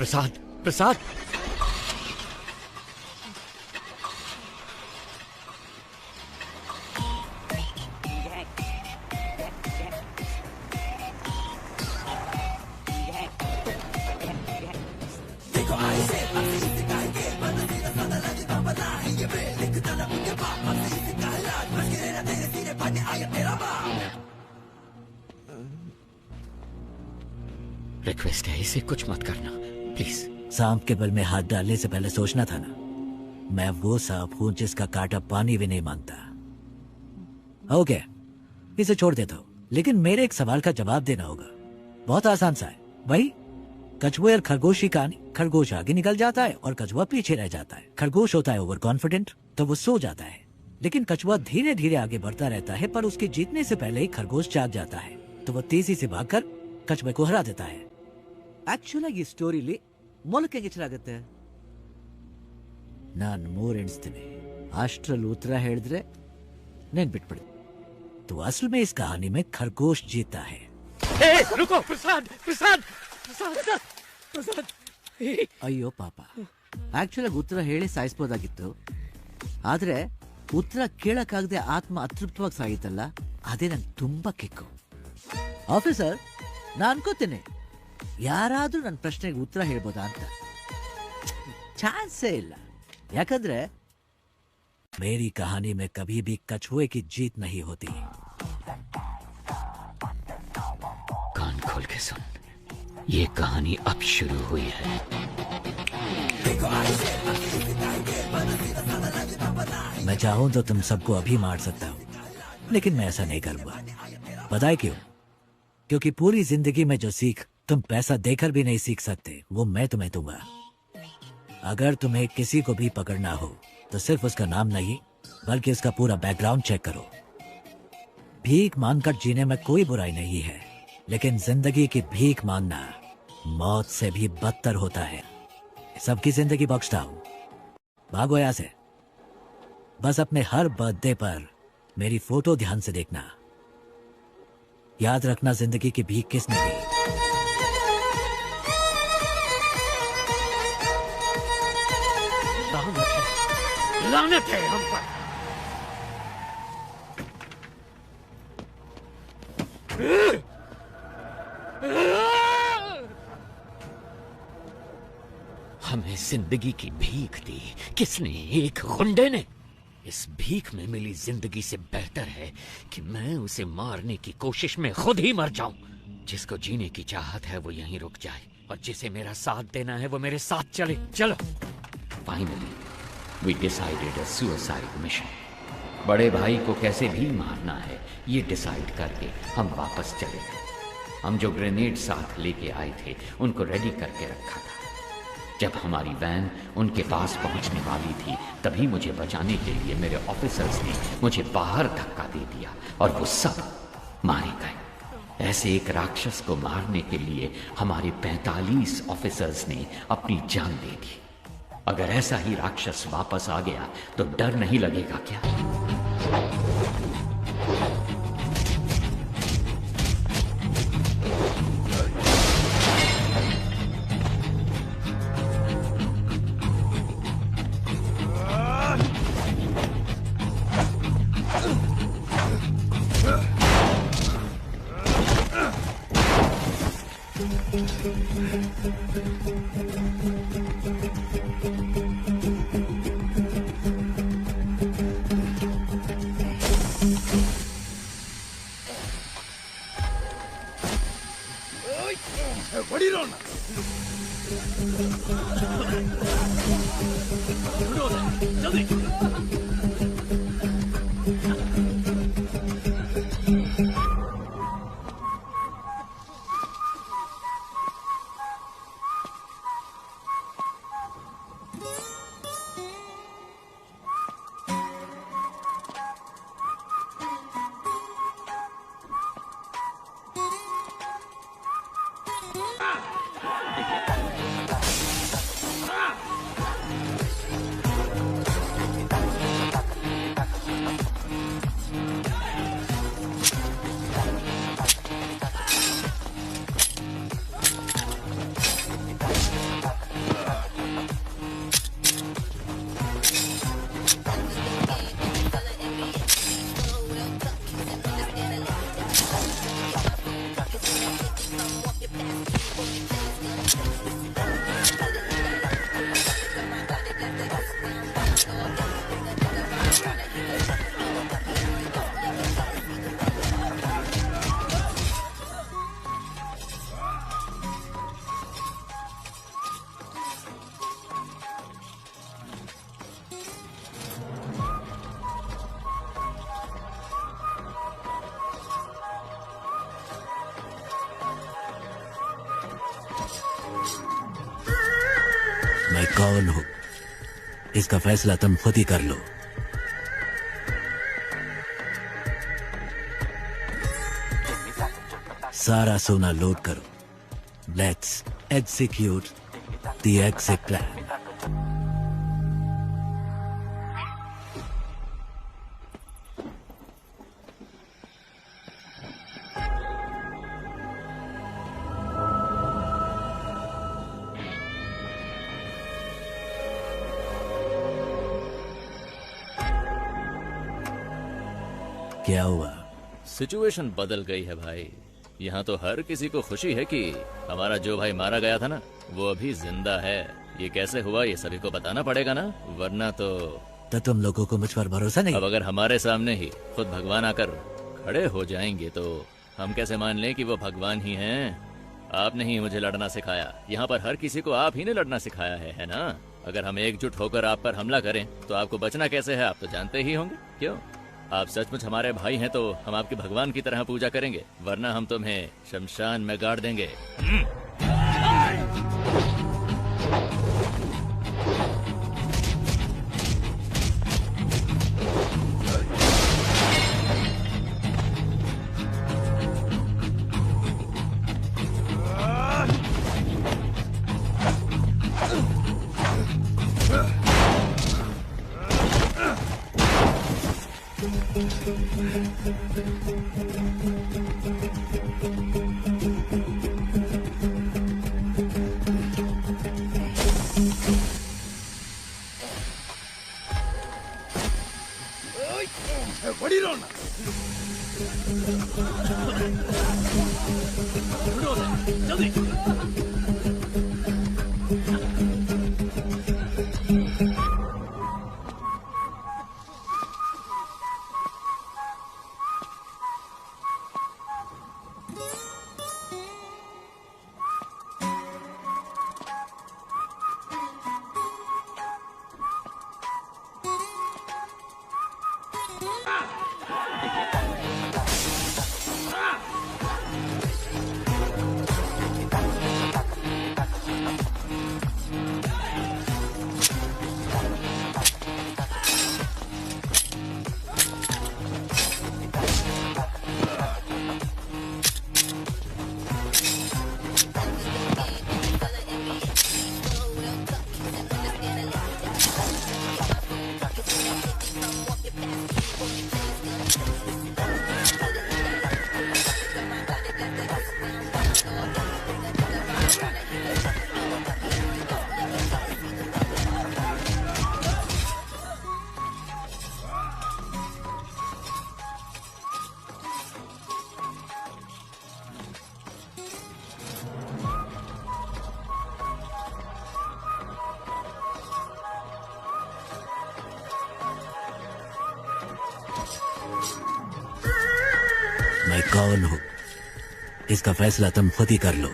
प्रसाद, प्रसाद। Request है, इसे कुछ मत करना प्लीज। सांप के बल में हाथ डालने से पहले सोचना था ना। मैं वो सांप हूं जिसका कांटा पानी भी नहीं मांगता। ओके, इसे छोड़ देता हूं, लेकिन मेरे एक सवाल का जवाब देना होगा। बहुत आसान सा है, वही कछुए और खरगोश की कहानी। खरगोश आगे निकल जाता है और कछुआ पीछे रह जाता है। खरगोश होता है ओवर कॉन्फिडेंट, तो वो सो जाता है, लेकिन कछुआ धीरे धीरे आगे बढ़ता रहता है, पर उसके जीतने से पहले ही खरगोश जाग जाता है, तो वो तेजी से भागकर कछुए को हरा देता है। ಆಕ್ಚುಲಿ ಈ ಸ್ಟೋರಿಲಿ ಮೊಲಕ್ಕೆ ಹೆಸರಾಗುತ್ತೆ. ನಾನು 3 ಎಣಿಸ್ತೀನಿ, ಅಷ್ಟರಲ್ಲಿ ಉತ್ತರ ಹೇಳಿದ್ರೆ ನೆನ್ಪಿಟ್ಬಿಡಿ. तो असल में इस कहानी में खरगोश जीता है. रुको, प्रसाद, प्रसाद, प्रसाद, प्रसाद. ಅಯ್ಯೋ ಪಾಪ, ಆಕ್ಚುಲಿ ಉತ್ತರ ಹೇಳಿ ಸಾಯಿಸಬಹುದಾಗಿತ್ತು, ಆದ್ರೆ ಉತ್ತರ ಕೇಳಕ್ಕಾಗದೆ ಆತ್ಮ ಅತೃಪ್ತವಾಗಿ ಸಾಗಿತ್ತಲ್ಲ, ಅದೇ ನಂಗೆ ತುಂಬಾ ಕಿಕ್ಕು. ಆಫೀಸರ್, ನಾನು ಅನ್ಕೋತೀನಿ ಯಾರಾದ್ರೂ ನನ್ನ ಪ್ರಶ್ನೆಗೆ ಉತ್ತರ ಹೇಳ್ಬೋದಾ ಅಂತ. ಚಾನ್ಸೇ ಇಲ್ಲ, ಯಾಕಂದ್ರೆ मेरी कहानी में कभी भी कछुए की जीत नहीं होती. कान खोल के सुन, ये कहानी अब शुरू हुई है. मैं चाहूं तो तुम सबको अभी मार सकता हूं, लेकिन मैं ऐसा नहीं करूंगा. पता है क्यों? क्योंकि पूरी जिंदगी में जो सीख तुम पैसा देकर भी नहीं सीख सकते, वो मैं तुम्हें दूंगा. अगर तुम्हें किसी को भी पकड़ना हो तो सिर्फ उसका नाम नहीं, बल्कि उसका पूरा बैकग्राउंड चेक करो. भीख मांगकर जीने में कोई बुराई नहीं है, लेकिन जिंदगी की भीख मांगना मौत से भी बदतर होता है. सबकी जिंदगी बख्शता हूं, भागो यहां से. बस अपने हर बर्थडे पर मेरी फोटो ध्यान से देखना. याद रखना जिंदगी की भीख किसने दी. लानत है हम पर. हमें जिंदगी की भीख दी किसने? एक गुंडे ने. इस भीख में मिली जिंदगी से बेहतर है कि मैं उसे मारने की कोशिश में खुद ही मर जाऊं. जिसको जीने की चाहत है वो यहीं रुक जाए, और जिसे मेरा साथ देना है वो मेरे साथ चले. चलो. Finally We decided a suicide mission. बड़े भाई को कैसे भी मारना है ये डिसाइड करके हम वापस चले गए. हम जो ग्रेनेड साथ लेके आए थे उनको रेडी करके रखा था. जब हमारी वैन उनके पास पहुंचने वाली थी तभी मुझे बचाने के लिए मेरे ऑफिसर्स ने मुझे बाहर धक्का दे दिया और वो सब मारे गए. ऐसे एक राक्षस को मारने के लिए हमारे 45 ऑफिसर्स ने अपनी जान दे दी. अगर ऐसा ही राक्षस वापस आ गया तो डर नहीं लगेगा क्या? कौन हूं इसका फैसला तुम खुद ही कर लो। सारा सोना लोड करो। Let's execute the exit plan. क्या हुआ? सिचुएशन बदल गई है भाई। यहाँ तो हर किसी को खुशी है कि हमारा जो भाई मारा गया था ना, वो अभी जिंदा है। ये कैसे हुआ ये सभी को बताना पड़ेगा ना, वरना तो तुम लोगों को मुझ पर भरोसा नहीं? अब अगर हमारे सामने ही खुद भगवान आकर खड़े हो जाएंगे तो हम कैसे मान लें कि वो भगवान ही हैं? आपने ही मुझे लड़ना सिखाया। यहाँ पर हर किसी को आप ही ने लड़ना सिखाया है ना? अगर हम एकजुट होकर आप पर हमला करें तो आपको बचना कैसे है, आप तो जानते ही होंगे। क्यों? आप सचमुच हमारे भाई हैं तो हम आपके भगवान की तरह पूजा करेंगे, वरना हम तुम्हें शमशान में गाड़ देंगे। मैं कौन हूं इसका फैसला तुम खुद ही कर लो।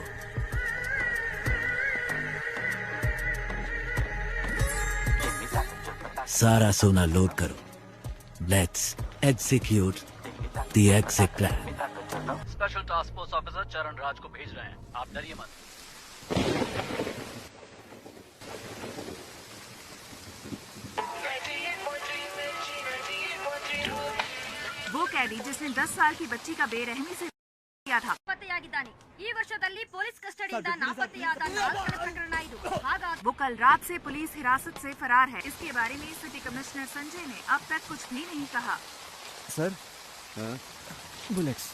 सारा सोना लोड करो। Let's execute the exit plan. Special task force officer चरण राज को भेज रहे हैं, आप डरिए मत। वो कैदी जिसने 10 साल की बच्ची का बेरहमी से किया था। ನಾಪತ್ತೆಯಾಗಿದ್ದಾನೆ। ಈ ವರ್ಷದಲ್ಲಿ ಪೊಲೀಸ್ ಕಸ್ಟಡಿಯಿಂದ ನಾಪತ್ತೆಯಾದ 4 ಪ್ರಕರಣ ಇದು। ಹಾಗಾಗಿ वो कल रात से पुलिस हिरासत से फरार है। इसके बारे में सिटी कमिश्नर संजय ने अब तक कुछ भी नहीं कहा। Sir bullets.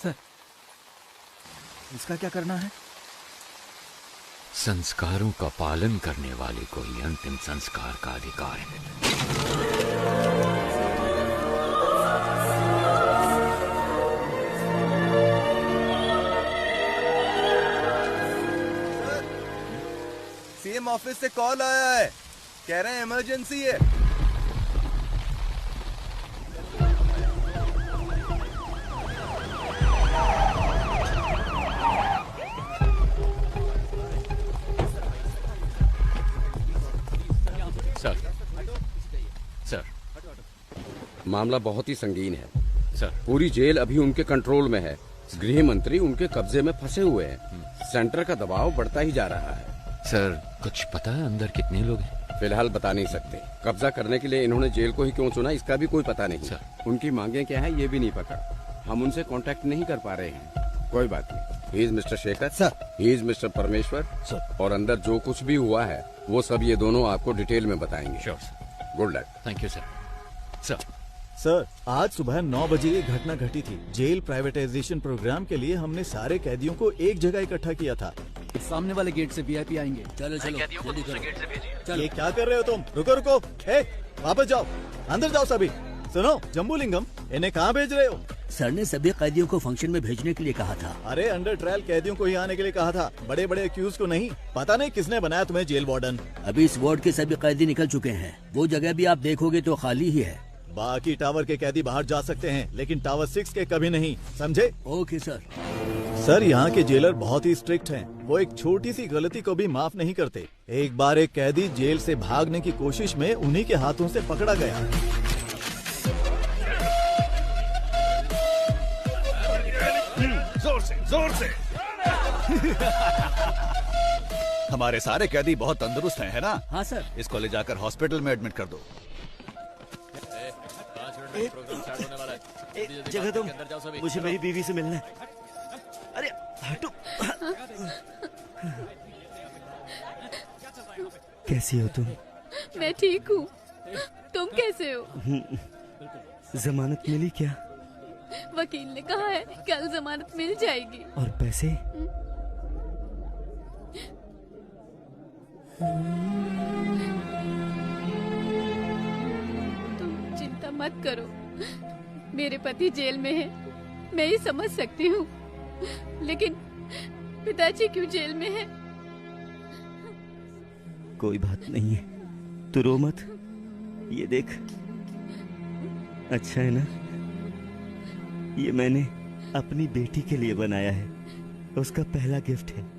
सर इसका क्या करना है? संस्कारों का पालन करने वाले को ही अंतिम संस्कार का अधिकार है। सीएम ऑफिस से कॉल आया है, कह रहे हैं इमरजेंसी है। सर मामला बहुत ही संगीन है सर पूरी जेल अभी उनके कंट्रोल में है। गृह मंत्री उनके कब्जे में फंसे हुए हैं। सेंटर का दबाव बढ़ता ही जा रहा है। सर कुछ पता है अंदर कितने लोग हैं? फिलहाल बता नहीं सकते। कब्जा करने के लिए इन्होंने जेल को ही क्यों चुना इसका भी कोई पता नहीं। उनकी मांगे क्या है ये भी नहीं पता। हम उनसे कांटेक्ट नहीं कर पा रहे हैं। कोई बात नहीं। He is mister Shekhar sir, he is mister परमेश्वर सर, और अंदर जो कुछ भी हुआ है वो सब ये दोनों आपको डिटेल में बताएंगे। Sure sir. Good luck. Thank you sir. Sir sir, आज सुबह 9 बजे एक घटना घटी थी। जेल प्राइवेटाइजेशन प्रोग्राम के लिए हमने सारे कैदियों को एक जगह इकट्ठा किया था। सामने वाले गेट से वीआईपी आएंगे। चलो चलो कैदियों को दूसरे गेट से भेजिए। ये क्या कर रहे हो तुम? रुको रुको, वापस जाओ, अंदर जाओ सभी। सुनो जम्बूलिंगम, इन्हें कहाँ भेज रहे हो? सर ने सभी कैदियों को फंक्शन में भेजने के लिए कहा था। अरे अंडर ट्रायल कैदियों को ही आने के लिए कहा था, बड़े बड़े एक्यूज को नहीं। पता नहीं किसने बनाया तुम्हें जेल वार्डन। अभी इस वार्ड के सभी कैदी निकल चुके हैं। वो जगह भी आप देखोगे तो खाली ही है। बाकी टावर के कैदी बाहर जा सकते हैं, लेकिन टावर 6 के कभी नहीं, समझे? Okay sir. सर, यहाँ के जेलर बहुत ही स्ट्रिक्ट हैं। वो एक छोटी सी गलती को भी माफ नहीं करते। एक बार एक कैदी जेल से भागने की कोशिश में उन्हीं के हाथों से पकड़ा गया। जोर से हमारे सारे कैदी बहुत तंदुरुस्त हैं, है ना? हाँ सर। इसको ले जाकर हॉस्पिटल में एडमिट कर दो। जगह तुम, मुझे मेरी बीवी से मिलना है। अरे हटो। कैसी हो तुम? मैं ठीक हूँ, तुम कैसे हो? जमानत मिली क्या? वकील ने कहा है कल जमानत मिल जाएगी। और पैसे? तुम चिंता मत करो, मेरे पति जेल में है, मैं ही समझ सकती हूँ, लेकिन पिताजी क्यों जेल में है? कोई बात नहीं है, तू रो मत। ये देख, अच्छा है ना? ये मैंने अपनी बेटी के लिए बनाया है, उसका पहला गिफ्ट है।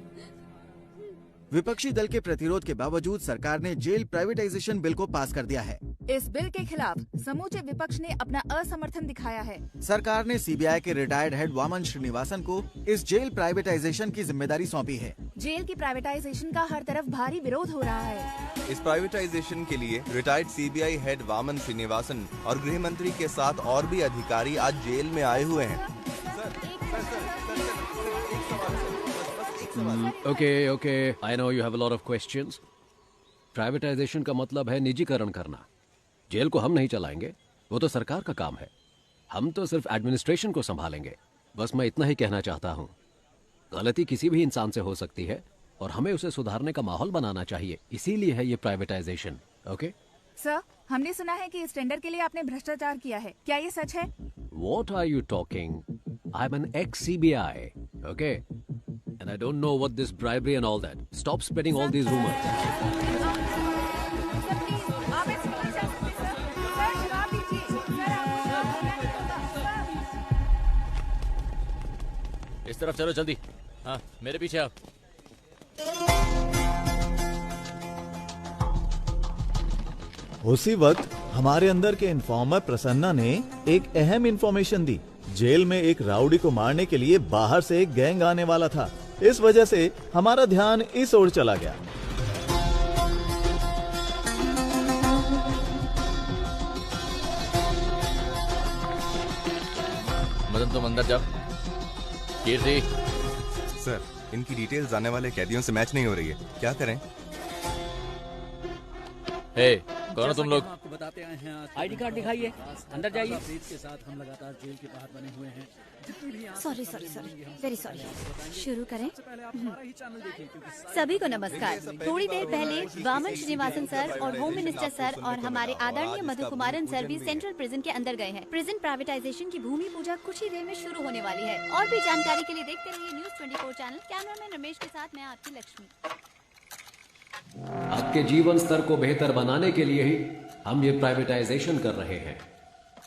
विपक्षी दल के प्रतिरोध के बावजूद सरकार ने जेल प्राइवेटाइजेशन बिल को पास कर दिया है। इस बिल के खिलाफ समूचे विपक्ष ने अपना असमर्थन दिखाया है। सरकार ने सीबीआई के रिटायर्ड हेड वामन श्रीनिवासन को इस जेल प्राइवेटाइजेशन की जिम्मेदारी सौंपी है। जेल की प्राइवेटाइजेशन का हर तरफ भारी विरोध हो रहा है। इस प्राइवेटाइजेशन के लिए retired CBI head Vaman Srinivasan और गृह मंत्री के साथ और भी अधिकारी आज जेल में आए हुए हैं। Okay, I know you have a lot of questions. Privatisation का मतलब है निजीकरण करना। जेल को हम नहीं चलाएंगे, वो तो सरकार का काम है। हम तो सिर्फ एडमिनिस्ट्रेशन को संभालेंगे। बस मैं इतना ही कहना चाहता हूँ। गलती किसी भी इंसान से हो सकती है और हमें उसे सुधारने का माहौल बनाना चाहिए, इसीलिए है ये प्राइवेटाइजेशन। ओके सर, हमने सुना है कि इस टेंडर के लिए आपने भ्रष्टाचार किया है, क्या ये सच है? What are you talking? I'm an ex-CBI, okay? And I don't know what this bribery and all that. Stop spreading all these rumors. इस तरफ चलो जल्दी। हाँ, मेरे पीछे आओ। उसी वक्त हमारे अंदर के इन्फॉर्मर प्रसन्ना ने एक अहम इंफॉर्मेशन दी। जेल में एक राउडी को मारने के लिए बाहर से एक गैंग आने वाला था। इस वजह से हमारा ध्यान इस ओर चला गया। मदन, तुम अंदर जाओ। कीर्ति। सर, इनकी डिटेल्स आने वाले कैदियों से मैच नहीं हो रही है, क्या करें? हे, कौन हो तुम लोग? आपको बताते आए हैं, आईडी कार्ड दिखाइए, अंदर जाइए। के साथ हम लगातार जेल के बाहर बने हुए हैं। Sorry, very sorry. शुरू करें? सभी को नमस्कार। थोड़ी देर पहले वामन श्रीनिवासन सर और होम मिनिस्टर सर और हमारे आदरणीय मधु कुमारन सर भी सेंट्रल प्रिजन के अंदर गए हैं। प्रिजन प्राइवेटाइजेशन की भूमि पूजा कुछ ही देर में शुरू होने वाली है। और भी जानकारी के लिए देखते रहिए न्यूज 24 चैनल। कैमरामैन रमेश के साथ मैं आपकी लक्ष्मी। आपके जीवन स्तर को बेहतर बनाने के लिए ही हम ये प्राइवेटाइजेशन कर रहे हैं।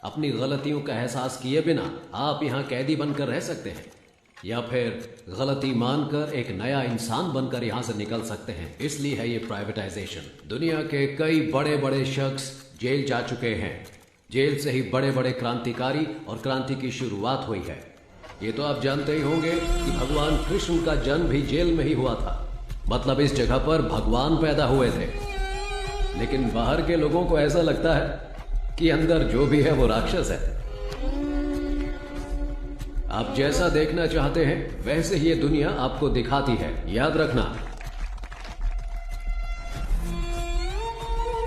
अपनी गलतियों का एहसास किए बिना आप यहाँ कैदी बनकर रह सकते हैं या फिर गलती मानकर एक नया इंसान बनकर यहाँ से निकल सकते हैं। इसलिए है ये प्राइवेटाइजेशन। दुनिया के कई बड़े बड़े शख्स जेल जा चुके हैं। जेल से ही बड़े बड़े क्रांतिकारी और क्रांति की शुरुआत हुई है। ये तो आप जानते ही होंगे कि भगवान कृष्ण का जन्म भी जेल में ही हुआ था। मतलब इस जगह पर भगवान पैदा हुए थे। लेकिन बाहर के लोगों को ऐसा लगता है कि अंदर जो भी है वो राक्षस है। आप जैसा देखना चाहते हैं वैसे ही ये दुनिया आपको दिखाती है, याद रखना।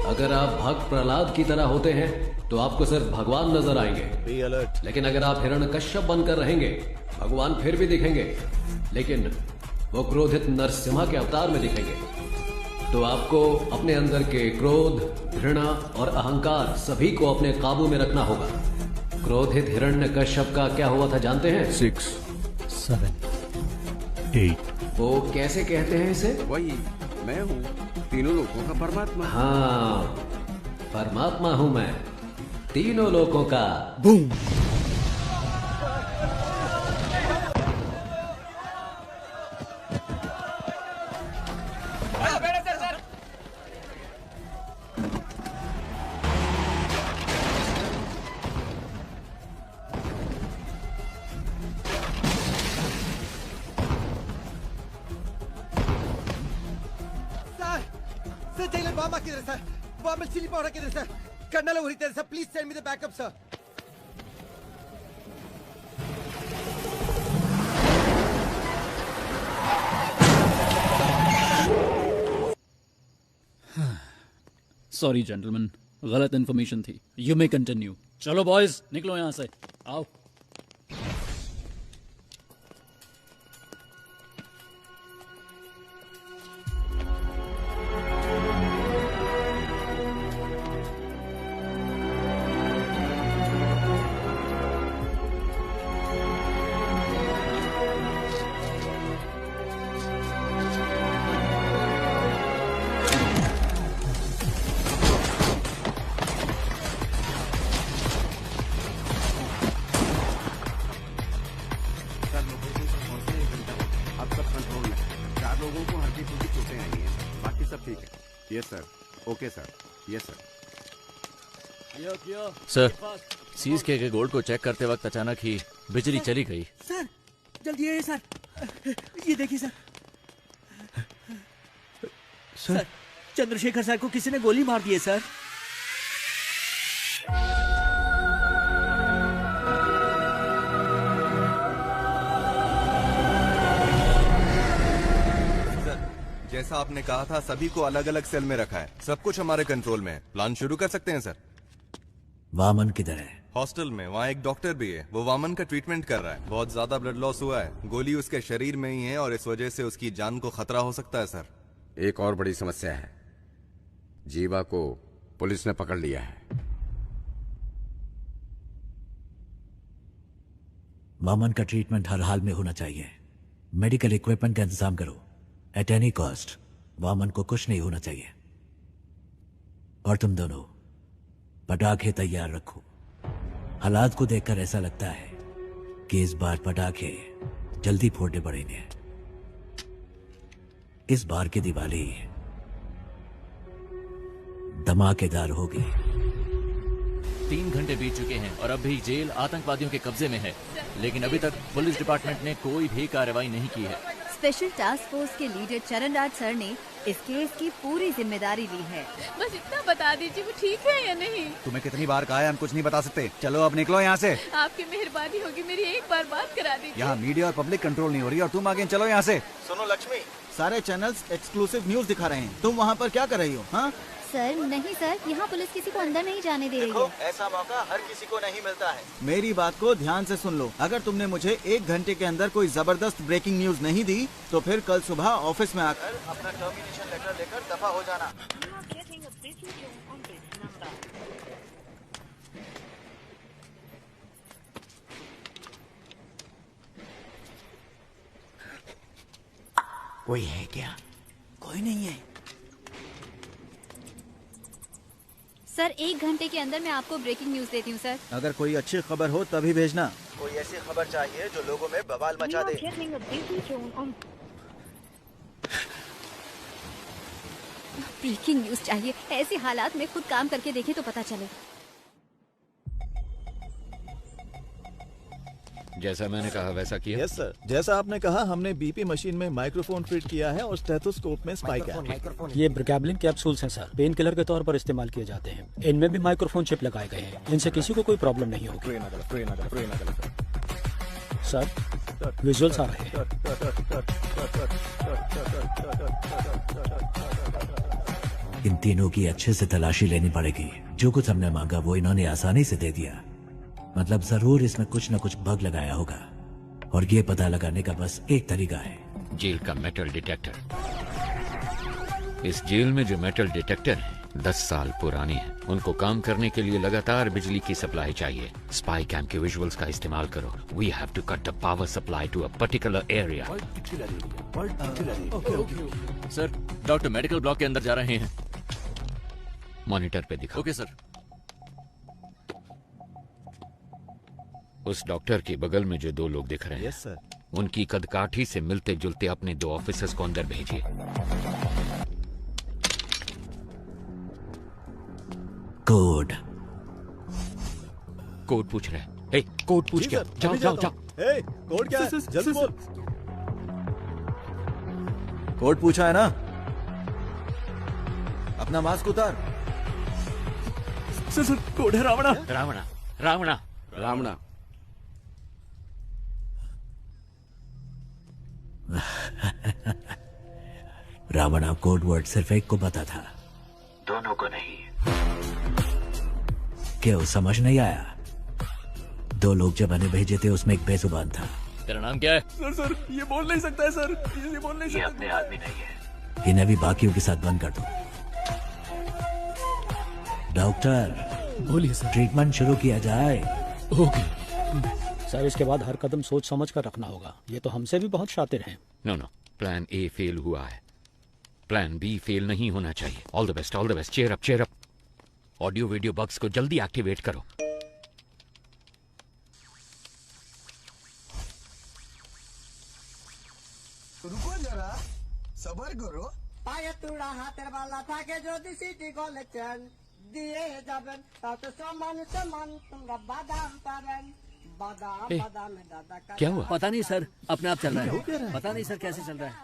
अगर आप भक्त प्रहलाद की तरह होते हैं तो आपको सिर्फ भगवान नजर आएंगे। Be alert. लेकिन अगर आप हिरण्यकश्यप बनकर रहेंगे, भगवान फिर भी दिखेंगे, लेकिन वो क्रोधित नरसिम्हा के अवतार में दिखेंगे। तो आपको अपने अंदर के क्रोध, घृणा और अहंकार सभी को अपने काबू में रखना होगा। क्रोधित हिरण्यकश्यप का क्या हुआ था जानते हैं? 6, 7, 8। वो कैसे कहते हैं इसे? वही मैं हूँ, तीनों लोगों का परमात्मा। हाँ, परमात्मा हूं मैं, तीनों लोगों का। Boom. Chili powder kidder, sir. Colonel over here, sir. Please send me the backup, sir. Sorry gentleman, गलत इन्फॉर्मेशन थी। You may continue. चलो बॉयज, निकलो यहां से, आओ। सर, सीज के गोल्ड को चेक करते वक्त अचानक ही बिजली चली गई। सर जल्दी आइए सर, ये देखिए सर। सर चंद्रशेखर सर को किसी ने गोली मार दी है सर। जैसा आपने कहा था, सभी को अलग अलग सेल में रखा है। सब कुछ हमारे कंट्रोल में है। प्लान शुरू कर सकते हैं सर। वामन किधर है? हॉस्टल में। वहाँ एक डॉक्टर भी है, वो वामन का ट्रीटमेंट कर रहा है। बहुत ज्यादा ब्लड लॉस हुआ है, गोली उसके शरीर में ही है और इस वजह से उसकी जान को खतरा हो सकता है सर। एक और बड़ी समस्या है, जीवा को पुलिस ने पकड़ लिया है। वामन का ट्रीटमेंट हर हाल में होना चाहिए। मेडिकल इक्विपमेंट का इंतजाम करो। एट एनी कॉस्ट वामन को कुछ नहीं होना चाहिए। और तुम दोनों पटाखे तैयार रखो। हालात को देखकर ऐसा लगता है कि इस बार पटाखे जल्दी फोड़ने पड़ेंगे। इस बार की दिवाली धमाकेदार होगी। 3 घंटे बीत चुके हैं और अब भी जेल आतंकवादियों के कब्जे में है, लेकिन अभी तक पुलिस डिपार्टमेंट ने कोई भी कार्रवाई नहीं की है। स्पेशल टास्क फोर्स के लीडर चरण राज सर ने इस केस की पूरी जिम्मेदारी ली है। बस इतना बता दीजिए वो ठीक है या नहीं। तुम्हें कितनी बार कहा है, हम कुछ नहीं बता सकते। चलो अब निकलो यहाँ से। आपकी मेहरबानी होगी, मेरी एक बार बात करा दीजिए। यहाँ मीडिया और पब्लिक कंट्रोल नहीं हो रही और तुम आगे चलो यहाँ से। सुनो लक्ष्मी, सारे चैनल्स एक्सक्लूसिव न्यूज दिखा रहे हैं, तुम वहाँ पर क्या कर रही हो? हाँ सर नहीं सर, यहाँ पुलिस किसी को अंदर नहीं जाने दे रही है। ऐसा मौका हर किसी को नहीं मिलता है। मेरी बात को ध्यान से सुन लो। अगर तुमने मुझे 1 घंटे के अंदर कोई जबरदस्त ब्रेकिंग न्यूज नहीं दी तो फिर कल सुबह ऑफिस में आकर अपना टर्मिनेशन लेटर लेकर दफा हो जाना। कोई है क्या? कोई नहीं है सर। 1 घंटे के अंदर मैं आपको ब्रेकिंग न्यूज देती हूँ सर। अगर कोई अच्छी खबर हो तभी भेजना। कोई ऐसी खबर चाहिए जो लोगों में बवाल मचा दे। ब्रेकिंग न्यूज चाहिए। ऐसे हालात में खुद काम करके देखें तो पता चले। जैसा मैंने कहा वैसा किया? यस सर, जैसा आपने कहा हमने बीपी मशीन में माइक्रोफोन फिट किया है और स्टेथोस्कोप में स्पाइक है। ये ब्रिकैबलिन कैप्सूल्स हैं सर, पेन किलर के तौर पर इस्तेमाल किए जाते हैं। इनमें भी माइक्रोफोन चिप लगाए गए हैं, इनसे किसी को कोई प्रॉब्लम नहीं होगी। सर विजुअल्स आ रहे हैं। इन तीनों की अच्छे से तलाशी लेनी पड़ेगी। जो कुछ हमने मांगा वो इन्होंने आसानी से दे दिया। मतलब जरूर इसमें कुछ न कुछ बग लगाया होगा और ये पता लगाने का बस एक तरीका है, जेल का मेटल डिटेक्टर। इस जेल में जो मेटल डिटेक्टर है 10 साल पुराने हैं। उनको काम करने के लिए लगातार बिजली की सप्लाई चाहिए। स्पाई कैम के विजुअल्स का इस्तेमाल करो। We have to cut the power supply to a particular area. Sir, doctor medical block के अंदर जा रहे हैं। मॉनिटर पे दिखाओ। Okay sir. उस डॉक्टर के बगल में जो 2 लोग दिख रहे हैं, यस सर, उनकी कदकाठी से मिलते जुलते अपने 2 ऑफिसर्स को अंदर भेजिए। कोड पूछ रहे हैं। ए, कोड पूछ क्या? जाओ जाओ जाओ। ए, कोड क्या है? जल्दी बोल। कोड पूछा है ना? अपना मास्क उतार। सर कोड है रावणा। रावणा रावणा रावणा। रावणा कोड वर्ड सिर्फ एक को पता था, दोनों को नहीं। क्यों समझ नहीं आया? 2 लोग जब मैंने भेजे थे उसमें एक बेजुबान था। तेरा नाम क्या है? सर ये बोल नहीं सकता है सर, ये बोल नहीं सकता। ये अपने आदमी नहीं है। इन्हें भी बाकियों के साथ बंद कर दो। डॉक्टर बोलिए सर। ट्रीटमेंट शुरू किया जाए। ओके सर, इसके बाद हर कदम सोच समझ कर रखना होगा। ये तो हमसे भी बहुत शातिरा हैं। नो, प्लान ए फेल हुआ है, प्लान बी फेल नहीं होना चाहिए। All the best, all the best. Cheer up, cheer up. Audio video bugs को जल्दी एक्टिवेट करो। रुको जरा, सबर करो। पाये तुड़ा हाथेर वाला था के ज्योति सिटी कलेक्शन दिए जाबन तात समान समान तुमरा बादाम पारन बादाम बादाम में दादा का। क्या हुआ? पता नहीं सर, अपने आप चल रहा है। पता नहीं सर कैसे चल रहा है।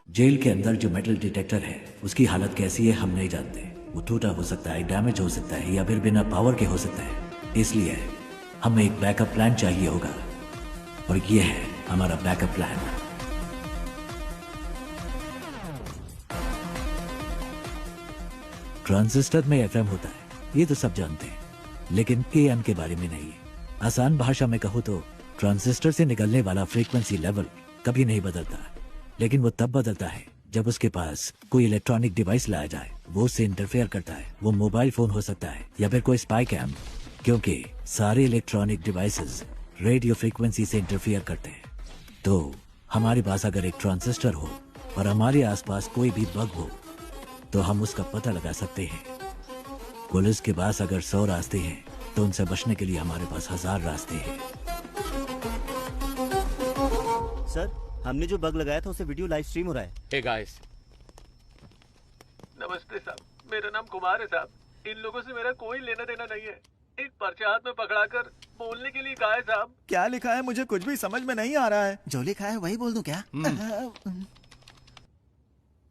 जेल के अंदर जो मेटल डिटेक्टर है उसकी हालत कैसी है हम नहीं जानते। वो टूटा हो सकता है, डैमेज हो सकता है या फिर बिना पावर के हो सकता है। इसलिए हमें एक बैकअप प्लान चाहिए होगा और ये है हमारा बैकअप प्लान। ट्रांजिस्टर में एफएम होता है, ये तो सब जानते हैं, लेकिन एएम के बारे में नहीं। आसान भाषा में कहूँ तो ट्रांजिस्टर से निकलने वाला फ्रीक्वेंसी लेवल कभी नहीं बदलता, लेकिन वो तब बदलता है जब उसके पास कोई इलेक्ट्रॉनिक डिवाइस लाया जाए। वो उससे इंटरफेयर करता है। वो मोबाइल फोन हो सकता है या फिर कोई स्पाई कैम, क्योंकि सारे इलेक्ट्रॉनिक डिवाइसेस रेडियो फ्रीक्वेंसी से इंटरफेयर करते हैं। तो हमारे पास अगर एक ट्रांजिस्टर हो और हमारे आसपास कोई भी बग हो तो हम उसका पता लगा सकते हैं। पुलिस के पास अगर 100 रास्ते हैं तो उनसे बचने के लिए हमारे पास 1000 रास्ते हैं। सर, हमने जो बग लगाया था उसे वीडियो लाइव स्ट्रीम हो रहा है। हे गाइस, नमस्ते साहब, मेरा नाम कुमार है साहब। इन लोगों से मेरा कोई लेना देना नहीं है। एक पर्चा हाथ में पकड़ाकर बोलने के लिए कहा है साहब। क्या लिखा है मुझे कुछ भी समझ में नहीं आ रहा है। जो लिखा है वही बोल दूं क्या?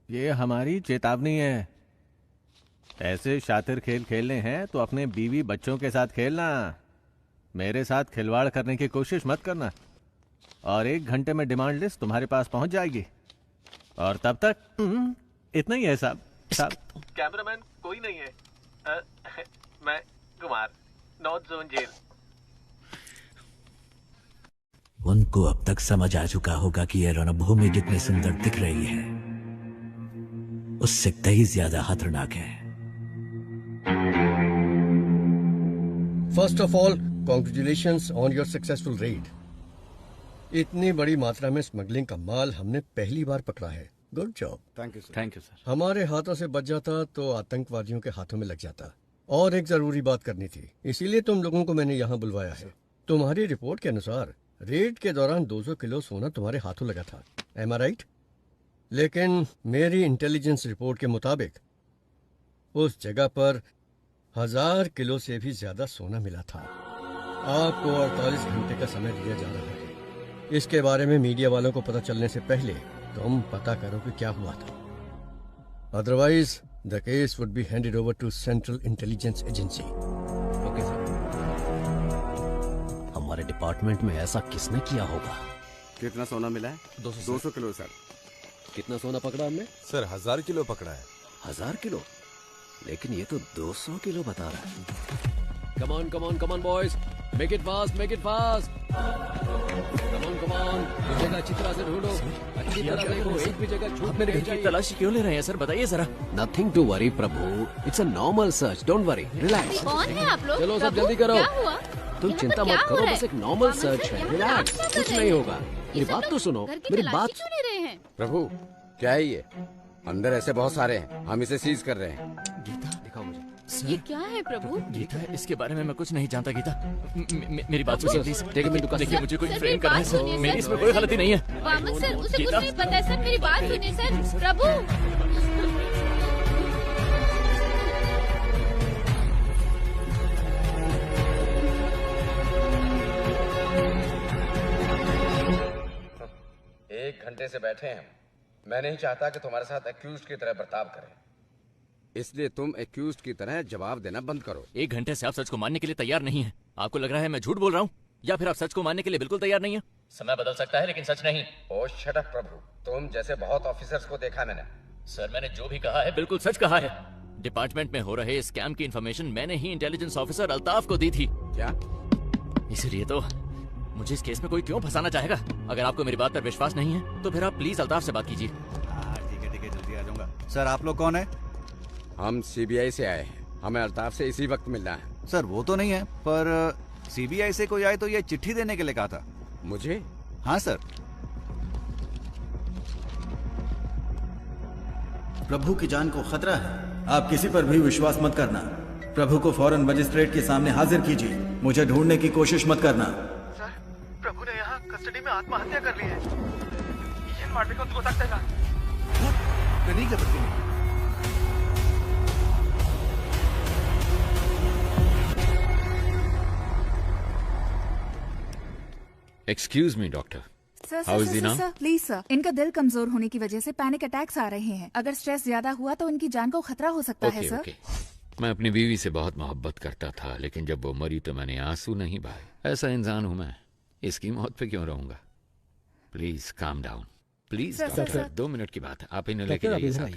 ये हमारी चेतावनी है। ऐसे शातिर खेल खेलने हैं तो अपने बीवी बच्चों के साथ खेलना। मेरे साथ खिलवाड़ करने की कोशिश मत करना। और 1 घंटे में डिमांड लिस्ट तुम्हारे पास पहुंच जाएगी। और तब तक इतना ही है साहब। कैमरामैन कोई नहीं है। मैं कुमार, नॉर्थ जोन जेल। उनको अब तक समझ आ चुका होगा कि यह रणभूमि जितनी सुंदर दिख रही है उससे कहीं ज्यादा खतरनाक है। First of all congratulations on your successful red. इतनी बड़ी मात्रा में स्मगलिंग का माल हमने पहली बार पकड़ा है। Good job. Thank you sir. Thank you sir. हमारे हाथों से बच जाता तो आतंकवादियों के हाथों में लग जाता। और एक जरूरी बात करनी थी, इसीलिए तुम लोगों को मैंने यहाँ बुलवाया है। तुम्हारी रिपोर्ट के अनुसार रेड के दौरान 200 किलो सोना तुम्हारे हाथों लगा था। एम आई राइट? लेकिन मेरी इंटेलिजेंस रिपोर्ट के मुताबिक उस जगह पर 1000 किलो से भी ज्यादा सोना मिला था। आपको 48 घंटे का समय दिया जा रहा है। इसके बारे में मीडिया वालों को पता चलने से पहले तुम पता करो कि क्या हुआ था। Otherwise the case would be handed over to central intelligence agency. Okay sir. हमारे डिपार्टमेंट में ऐसा किसने किया होगा? कितना सोना मिला है? 200 किलो सर। कितना सोना पकड़ा हमने? सर 1000 किलो पकड़ा है। 1000 किलो? लेकिन ये तो 200 किलो बता रहा है। Come on, boys. Make it fast. Come on. जगह अच्छी तरह से ढूंढो। अच्छी तरह देखो, एक भी जगह छूट मेरे घर की तलाशी क्यों ले रहे हैं सर? बताइए जरा। Nothing to worry, Prabhu. It's a normal search. Don't worry. Relax. कौन है आप लोग? चलो सब जल्दी करो। क्या हुआ? तुम चिंता मत करो, बस एक नॉर्मल सर्च है। रिलैक्स, कुछ नहीं होगा। मेरी बात तो सुनो। मेरी बात। क्यों ले रहे हैं? प्रभु क्या है ये? अंदर ऐसे बहुत सारे हैं, हम इसे सीज कर रहे हैं। गीता दिखाओ मुझे। ये क्या है प्रभु? गीता, इसके बारे में मैं कुछ नहीं जानता गीता। मेरी बात सुनिए प्लीज। देखिए मुझे कोई सर, फ्रेम मेरी कर रहा है बात सर। सुनिए, मेरी सर। इसमें कोई गलती नहीं है। वामन सर, उसे कुछ गीता। नहीं पता है सर। मेरी बात सुनिए सर। प्रभु एक घंटे से बैठे हैं। मैं नहीं चाहता कि तुम्हारे साथ एक्यूज्ड की तरह बर्ताव करें, इसलिए तुम एक्यूज्ड की तरह जवाब देना बंद करो। 1 घंटे से आप सच को मानने के लिए तैयार नहीं है। आपको लग रहा है मैं झूठ बोल रहा हूँ, या फिर आप सच को मानने के लिए बिल्कुल तैयार नहीं है? समय बदल सकता है लेकिन सच नहीं। ओ शट अप प्रभु, तुम जैसे बहुत ऑफिसर्स को देखा मैंने। सर मैंने जो भी कहा है बिल्कुल सच कहा है। डिपार्टमेंट में हो रहे स्कैम की इंफॉर्मेशन मैंने ही इंटेलिजेंस ऑफिसर अल्ताफ को दी थी। क्या? इसलिए तो मुझे इस केस में कोई क्यों फंसाना चाहेगा? अगर आपको मेरी बात पर विश्वास नहीं है तो फिर आप प्लीज अल्ताफ से बात कीजिए। ठीक है जल्दी आ जाऊंगा। सर आप लोग कौन है? हम सीबीआई से आए हैं, हमें अल्ताफ से इसी वक्त मिलना है। सर वो तो नहीं है, पर सीबीआई से कोई आए तो ये चिट्ठी देने के लिए कहा था। मुझे? हाँ सर। प्रभु की जान को खतरा है, आप किसी पर भी विश्वास मत करना। प्रभु को फौरन मजिस्ट्रेट के सामने हाजिर कीजिए, मुझे ढूंढने की कोशिश मत करना। सर प्रभु ने यहाँ कस्टडी में आत्महत्या कर ली है। ये मार्टिक को ಗೊತ್ತಾಗ್ತಾ नहीं कर सकते। Excuse me doctor. Sir please sir, इनका दिल कमजोर होने की वजह से पैनिक अटैक्स आ रहे हैं। अगर स्ट्रेस ज्यादा हुआ तो इनकी जान को खतरा हो सकता है सर। ओके। मैं अपनी बीवी से बहुत मोहब्बत करता था, लेकिन जब वो मरी तो मैंने आंसू नहीं बहाए। ऐसा इंसान हूं मैं, इसकी मौत पे क्यों रहूंगा? Please calm down please doctor. 2 minute की बात है, आप इन्हें लेके जाइए साथ।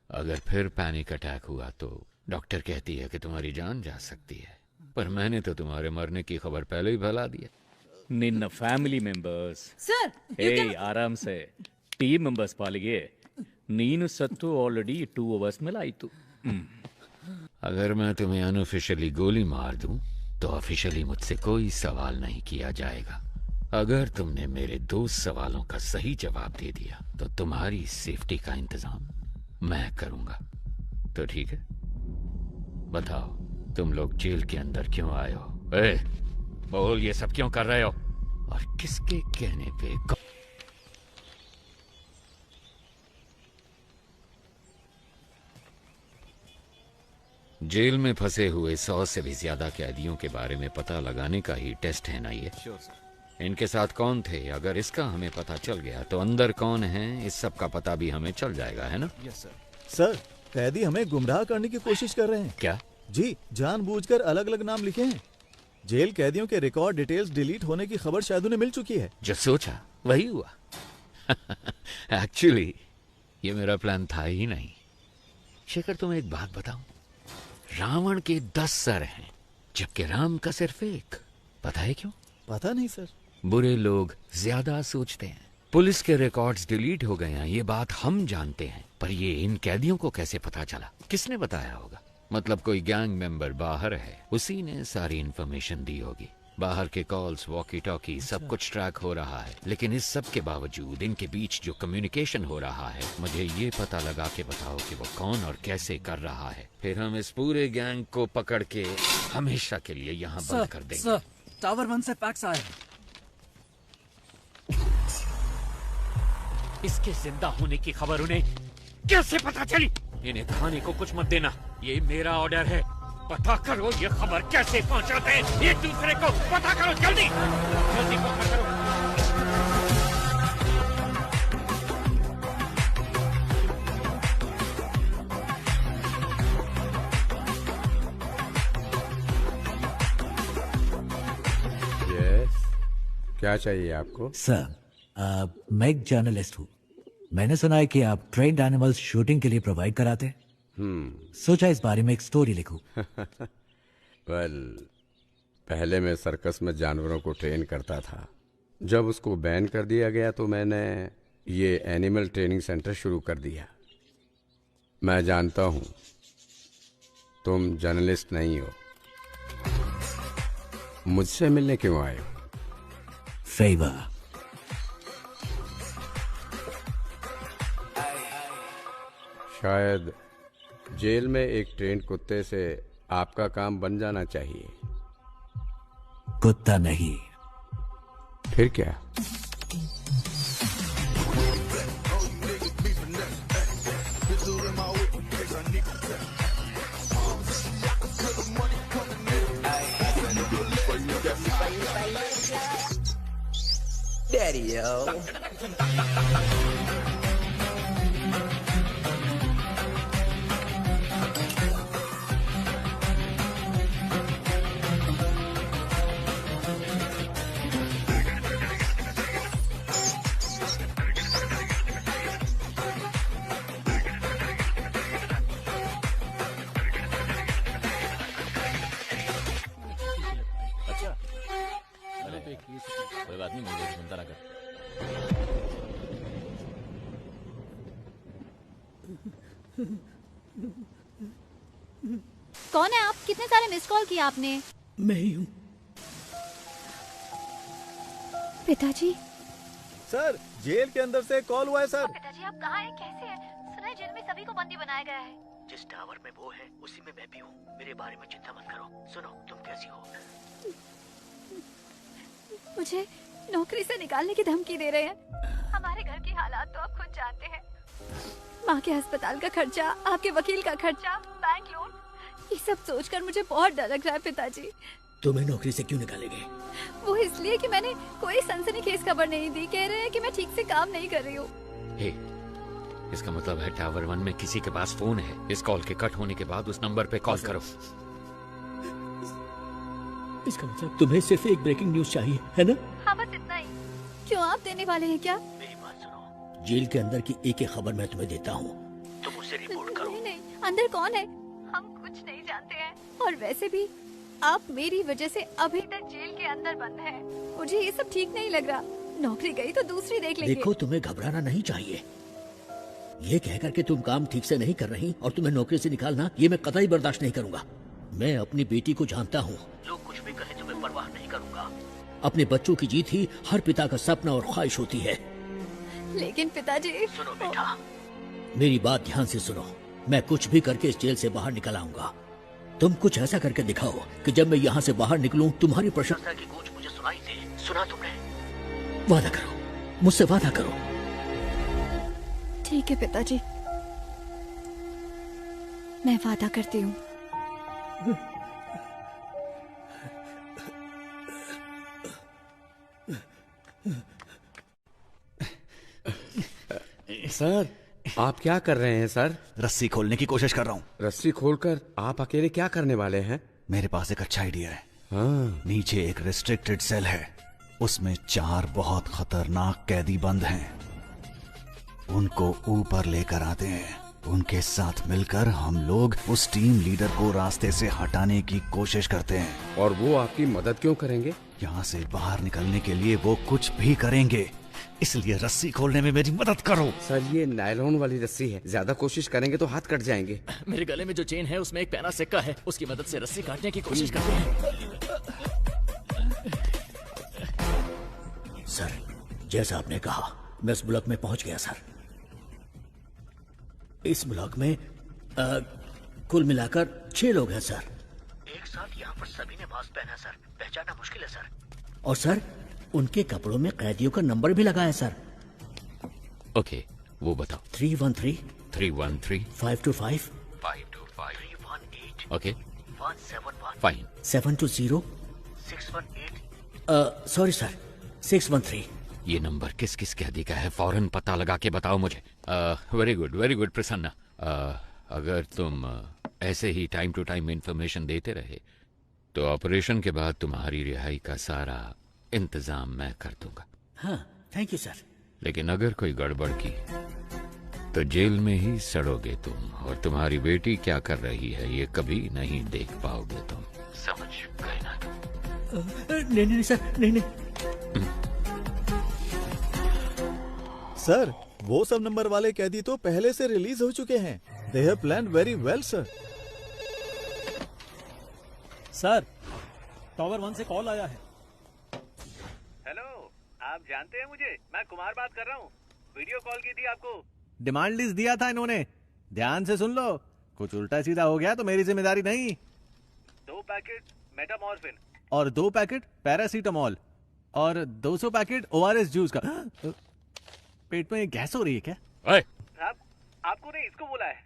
अगर फिर पैनिक अटैक हुआ तो डॉक्टर कहती है कि तुम्हारी जान जा सकती है, पर मैंने तो तुम्हारे मरने की खबर पहले ही फैला दी है। ನಿನ್ನ ಫ್ಯಾಮಿಲಿ ಮೆಂಬರ್ಸ್ ಆರಾಮ್ ಸೆ ಟೀಮ್ ಮೆಂಬರ್ಸ್ ಪಾಲಿಗೆ ನೀನು ಸತ್ತು ಆಲ್ರೆडी 2 hours ಮೇಲೆ ಆಯಿತು। अगर मैं तुम्हें अनऑफिशियली गोली मार दूं तो ऑफिशियली मुझसे कोई सवाल नहीं किया जाएगा। अगर तुमने मेरे 2 सवालों का सही जवाब दे दिया तो तुम्हारी सेफ्टी का इंतजाम मैं करूंगा। तो ठीक है, बताओ तुम लोग जेल के अंदर क्यों आए हो? बोल, ये सब क्यों कर रहे हो और किसके कहने पे? जेल में फंसे हुए 100 से भी ज्यादा कैदियों के बारे में पता लगाने का ही टेस्ट है ना ये? इनके साथ कौन थे? अगर इसका हमें पता चल गया तो अंदर कौन है इस सब का पता भी हमें चल जाएगा, है ना? सर कैदी हमें गुमराह करने की कोशिश कर रहे हैं। क्या? जी, जानबूझकर अलग अलग नाम लिखे हैं। जेल कैदियों के रिकॉर्ड डिटेल्स डिलीट होने की खबर शायद उन्हें मिल चुकी है। जो सोचा वही हुआ। एक्चुअली ये मेरा प्लान था ही नहीं। शेखर तुम्हें एक बात बताऊं, रावण के 10 सर हैं जबकि राम का सिर्फ 1। पता है क्यों? पता नहीं सर। बुरे लोग ज्यादा सोचते हैं। पुलिस के रिकॉर्ड्स डिलीट हो गए हैं ये बात हम जानते हैं, पर ये इन कैदियों को कैसे पता चला? किसने बताया होगा? मतलब कोई गैंग मेंबर बाहर है, उसी ने सारी इंफॉर्मेशन दी होगी। बाहर के कॉल्स, वॉकी टॉकी सब कुछ ट्रैक हो रहा है, लेकिन इस सब के बावजूद इनके बीच जो कम्युनिकेशन हो रहा है, मुझे ये पता लगा के बताओ कि वो कौन और कैसे कर रहा है। फिर हम इस पूरे गैंग को पकड़ के हमेशा के लिए यहाँ बंद कर देंगे। सर, टावर 1 से फैक्स आया है। इसके जिंदा होने की खबर उन्हें कैसे पता चली? इन्हें खाने को कुछ मत देना, ये मेरा ऑर्डर है। पता करो ये खबर कैसे पहुंचाते हैं एक दूसरे को, पता करो जल्दी जल्दी पता करो। क्या चाहिए आपको? सर, मैं एक जर्नलिस्ट हूँ। मैंने सुना है कि आप ट्रेन्ड एनिमल्स शूटिंग के लिए प्रोवाइड कराते हैं। सोचा इस बारे में एक स्टोरी लिखूं। वेल, पहले मैं सर्कस में जानवरों को ट्रेन करता था। जब उसको बैन कर दिया गया तो मैंने ये एनिमल ट्रेनिंग सेंटर शुरू कर दिया। मैं जानता हूँ तुम जर्नलिस्ट नहीं हो। मुझसे मिलने क्यों आए हो? फेवर। शायद जेल में एक ट्रेंड कुत्ते से आपका काम बन जाना चाहिए। कुत्ता नहीं। फिर क्या? Daddy-o. कोई बात नहीं, मुझे सुनता ना कर। कौन है आप? कितने सारे मिस कॉल किए आपने? मैं ही हूँ। पिताजी। सर, जेल के अंदर से कॉल हुआ है सर। पिताजी आप कहाँ हैं? कैसे हैं? सुना है जेल में सभी को बंदी बनाया गया है। जिस टावर में वो है उसी में मैं भी हूँ। मेरे बारे में चिंता मत करो। सुनो, तुम कैसी हो? मुझे नौकरी से निकालने की धमकी दे रहे हैं। हमारे घर की हालात तो आप खुद जानते हैं। माँ के अस्पताल का खर्चा, आपके वकील का खर्चा, बैंक लोन, ये सब सोचकर मुझे बहुत डर लग रहा है पिताजी। तुम्हें नौकरी से क्यों निकालेंगे? वो इसलिए कि मैंने कोई सनसनीखेज खबर नहीं दी। कह रहे हैं कि मैं ठीक से काम नहीं कर रही हूँ। इसका मतलब है टावर 1 में किसी के पास फोन है। इस कॉल के कट होने के बाद उस नंबर पे कॉल करो। इसका मतलब तुम्हें सिर्फ एक ब्रेकिंग न्यूज चाहिए, है ना? हाँ, बस इतना ही। क्यों, आप देने वाले हैं क्या? मेरी बात सुनो, जेल के अंदर की एक एक खबर मैं तुम्हें देता हूँ, तुम उसे रिपोर्ट करो। नहीं, अंदर कौन है हम कुछ नहीं जानते हैं। और वैसे भी आप मेरी वजह से अभी तक जेल के अंदर बंद हैं। मुझे ये सब ठीक नहीं लग रहा। नौकरी गई तो दूसरी देख लेंगे। देखो, तुम्हें घबराना नहीं चाहिए। ये कहकर के तुम काम ठीक से नहीं कर रही और तुम्हें नौकरी से निकालना, ये मैं कतई बर्दाश्त नहीं करूंगा। मैं अपनी बेटी को जानता हूँ। लोग कुछ भी कहे तुम्हें परवाह नहीं करूंगा। अपने बच्चों की जीत ही हर पिता का सपना और ख्वाहिश होती है। लेकिन पिताजी। सुनो बेटा, मेरी बात ध्यान से सुनो। मैं कुछ भी करके इस जेल से बाहर निकल आऊंगा। तुम कुछ ऐसा करके दिखाओ कि जब मैं यहाँ से बाहर निकलूं तुम्हारी प्रशंसा की गूंज मुझे सुनाई दे। सुना तुमने? वादा करो, मुझसे वादा करो। ठीक है पिताजी, मैं वादा करती हूँ। सर, आप क्या कर रहे हैं सर? रस्सी खोलने की कोशिश कर रहा हूँ। रस्सी खोलकर आप अकेले क्या करने वाले हैं? मेरे पास एक अच्छा आइडिया है। हाँ। नीचे एक रिस्ट्रिक्टेड सेल है, उसमें 4 बहुत खतरनाक कैदी बंद हैं। उनको ऊपर लेकर आते हैं। उनके साथ मिलकर हम लोग उस टीम लीडर को रास्ते से हटाने की कोशिश करते हैं। और वो आपकी मदद क्यों करेंगे? यहाँ से बाहर निकलने के लिए वो कुछ भी करेंगे, इसलिए रस्सी खोलने में मेरी मदद करो। सर, ये नायलॉन वाली रस्सी है, ज्यादा कोशिश करेंगे तो हाथ कट जाएंगे। मेरे गले में जो चेन है उसमें एक पैना सिक्का है, उसकी मदद से रस्सी काटने की कोशिश करते हैं। सर, जैसा आपने कहा, मैं इस ब्लॉक में पहुंच गया सर। इस ब्लॉक में कुल मिलाकर 6 लोग हैं सर। एक साथ यहाँ पर सभी ने मास्क पहना सर, पहचानना मुश्किल है सर। और सर, उनके कपड़ों में कैदियों का नंबर भी लगा है सर। ओके, वो बताओ। 313 313 525 525 ओके 171 फाइन 720 618 सॉरी सर 613। ये नंबर किस किस के अधिका है फौरन पता लगा के बताओ मुझे। Very good Prasanna. अगर तुम ऐसे ही टाइम टू टाइम इंफॉर्मेशन देते रहे तो ऑपरेशन के बाद तुम्हारी रिहाई का सारा इंतजाम मैं कर दूंगा। हाँ थैंक यू सर। लेकिन अगर कोई गड़बड़ की तो जेल में ही सड़ोगे तुम, और तुम्हारी बेटी क्या कर रही है ये कभी नहीं देख पाओगे तुम। समझ गए ना तुम? नहीं सर नहीं। सर वो सब नंबर वाले कैदी तो पहले से रिलीज हो चुके हैं। They have planned very well sir. Sir tower 1 से कॉल आया है। हेलो, आप जानते हैं मुझे? मैं कुमार बात कर रहा हूँ। वीडियो कॉल की थी आपको। डिमांड लिस्ट दिया था इन्होंने, ध्यान से सुन लो। कुछ उल्टा सीधा हो गया तो मेरी जिम्मेदारी नहीं। 2 पैकेट मेटामॉर्फिन और 2 पैकेट पैरासीटामॉल और 200 पैकेट ORS जूस का। पेट में गैस हो रही है क्या? साहब आपको नहीं, इसको बोला है।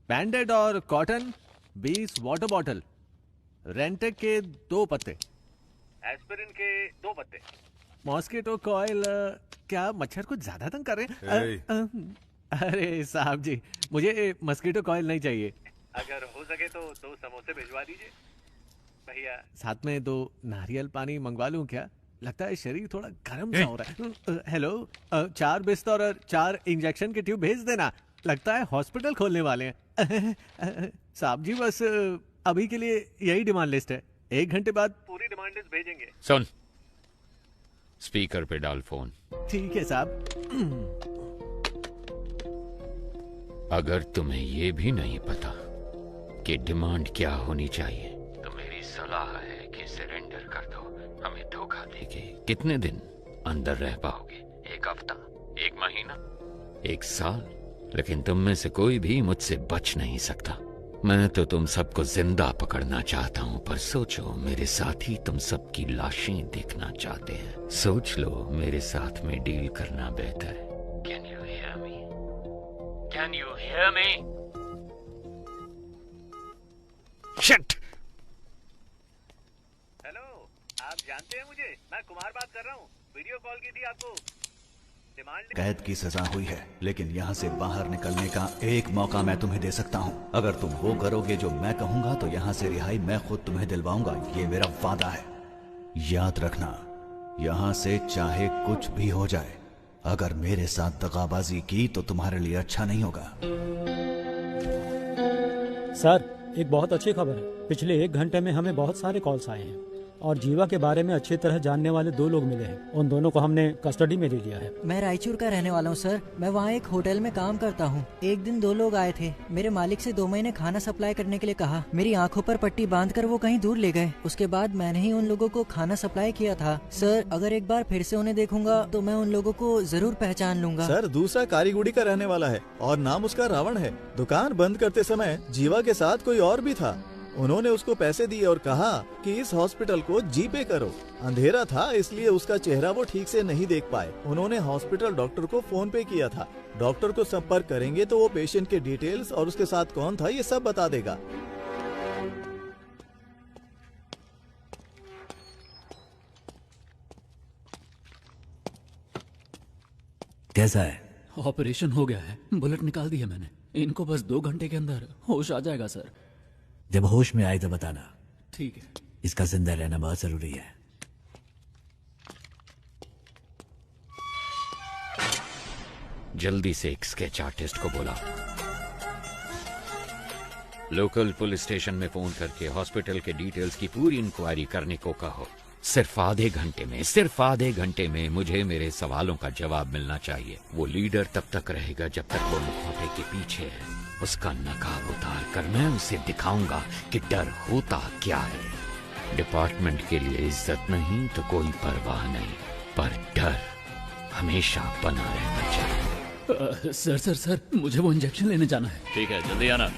बैंडेड और कॉटन 20 वाटर बॉटल, रेंटेक के 2 पत्ते, एस्पिरिन के 2 पत्ते, मॉस्किटो कॉइल। क्या मच्छर कुछ ज्यादा तंग कर रहे हैं? अरे साहब जी, मुझे मस्कीटो कॉइल नहीं चाहिए। अगर हो सके तो 2 समोसे भिजवा दीजिए भैया। साथ में 2 नारियल पानी मंगवा लूं क्या? लगता है शरीर थोड़ा गर्म सा हो रहा है। हेलो, 4 बिस्तर और 4 इंजेक्शन के ट्यूब भेज देना। लगता है हॉस्पिटल खोलने वाले हैं। साहब जी बस अभी के लिए यही डिमांड लिस्ट है। 1 घंटे बाद पूरी डिमांड लिस्ट भेजेंगे। सुन, स्पीकर पे डाल फोन। ठीक है साहब। अगर तुम्हें ये भी नहीं पता कि डिमांड क्या होनी चाहिए तो मेरी सलाह है कि सरेंडर कर दो। हमें धोखा देके कितने दिन अंदर रह पाओगे? 1 हफ्ता, 1 महीना, 1 साल? लेकिन तुम में से कोई भी मुझसे बच नहीं सकता। मैं तो तुम सबको जिंदा पकड़ना चाहता हूं, पर सोचो मेरे साथी तुम सबकी लाशें देखना चाहते हैं। सोच लो, मेरे साथ में डील करना बेहतर है। Can you hear me? Can you hear me? Shit! Hello, आप जानते हैं मुझे? मैं कुमार बात कर रहा हूँ। वीडियो कॉल की थी आपको। कैद की सजा हुई है, लेकिन यहाँ से बाहर निकलने का एक मौका मैं तुम्हें दे सकता हूँ। अगर तुम वो करोगे जो मैं कहूँगा तो यहाँ से रिहाई मैं खुद तुम्हें दिलवाऊंगा। ये मेरा वादा है। याद रखना, यहाँ से चाहे कुछ भी हो जाए, अगर मेरे साथ दगाबाजी की तो तुम्हारे लिए अच्छा नहीं होगा। सर एक बहुत अच्छी खबर है। पिछले 1 घंटे में हमें बहुत सारे कॉल्स आए हैं और जीवा के बारे में अच्छी तरह जानने वाले 2 लोग मिले हैं। उन दोनों को हमने कस्टडी में ले लिया है। मैं रायचूर का रहने वाला हूँ सर। मैं वहाँ एक होटल में काम करता हूँ। एक दिन 2 लोग आए थे। मेरे मालिक से 2 महीने खाना सप्लाई करने के लिए कहा। मेरी आंखों पर पट्टी बांधकर वो कहीं दूर ले गए। उसके बाद मैंने ही उन लोगों को खाना सप्लाई किया था। सर अगर एक बार फिर से उन्हें देखूंगा तो मैं उन लोगों को जरूर पहचान लूंगा। सर दूसरा कारीगुड़ी का रहने वाला है और नाम उसका रावण है। दुकान बंद करते समय जीवा के साथ कोई और भी था। उन्होंने उसको पैसे दिए और कहा कि इस हॉस्पिटल को जीपे करो। अंधेरा था इसलिए उसका चेहरा वो ठीक से नहीं देख पाए। उन्होंने हॉस्पिटल डॉक्टर को फोन पे किया था। डॉक्टर को संपर्क करेंगे तो वो पेशेंट के डिटेल्स और उसके साथ कौन था ये सब बता देगा। कैसा है? ऑपरेशन हो गया है। बुलेट निकाल दी है मैंने। इनको बस 2 घंटे के अंदर होश आ जाएगा सर। जब होश में आए तो बताना। ठीक है। इसका जिंदा रहना बहुत जरूरी है। जल्दी से एक स्केच आर्टिस्ट को बुला। लोकल पुलिस स्टेशन में फोन करके हॉस्पिटल के डिटेल्स की पूरी इंक्वायरी करने को कहो। सिर्फ आधे घंटे में मुझे मेरे सवालों का जवाब मिलना चाहिए। वो लीडर तब तक रहेगा जब तक वो मुखौटे के पीछे है। उसका नकाब उतार कर मैं उसे दिखाऊंगा कि डर होता क्या है। डिपार्टमेंट के लिए इज्जत नहीं तो कोई परवाह नहीं, पर डर हमेशा बना रहना चाहिए। सर मुझे वो इंजेक्शन लेने जाना है। ठीक है, जल्दी आना।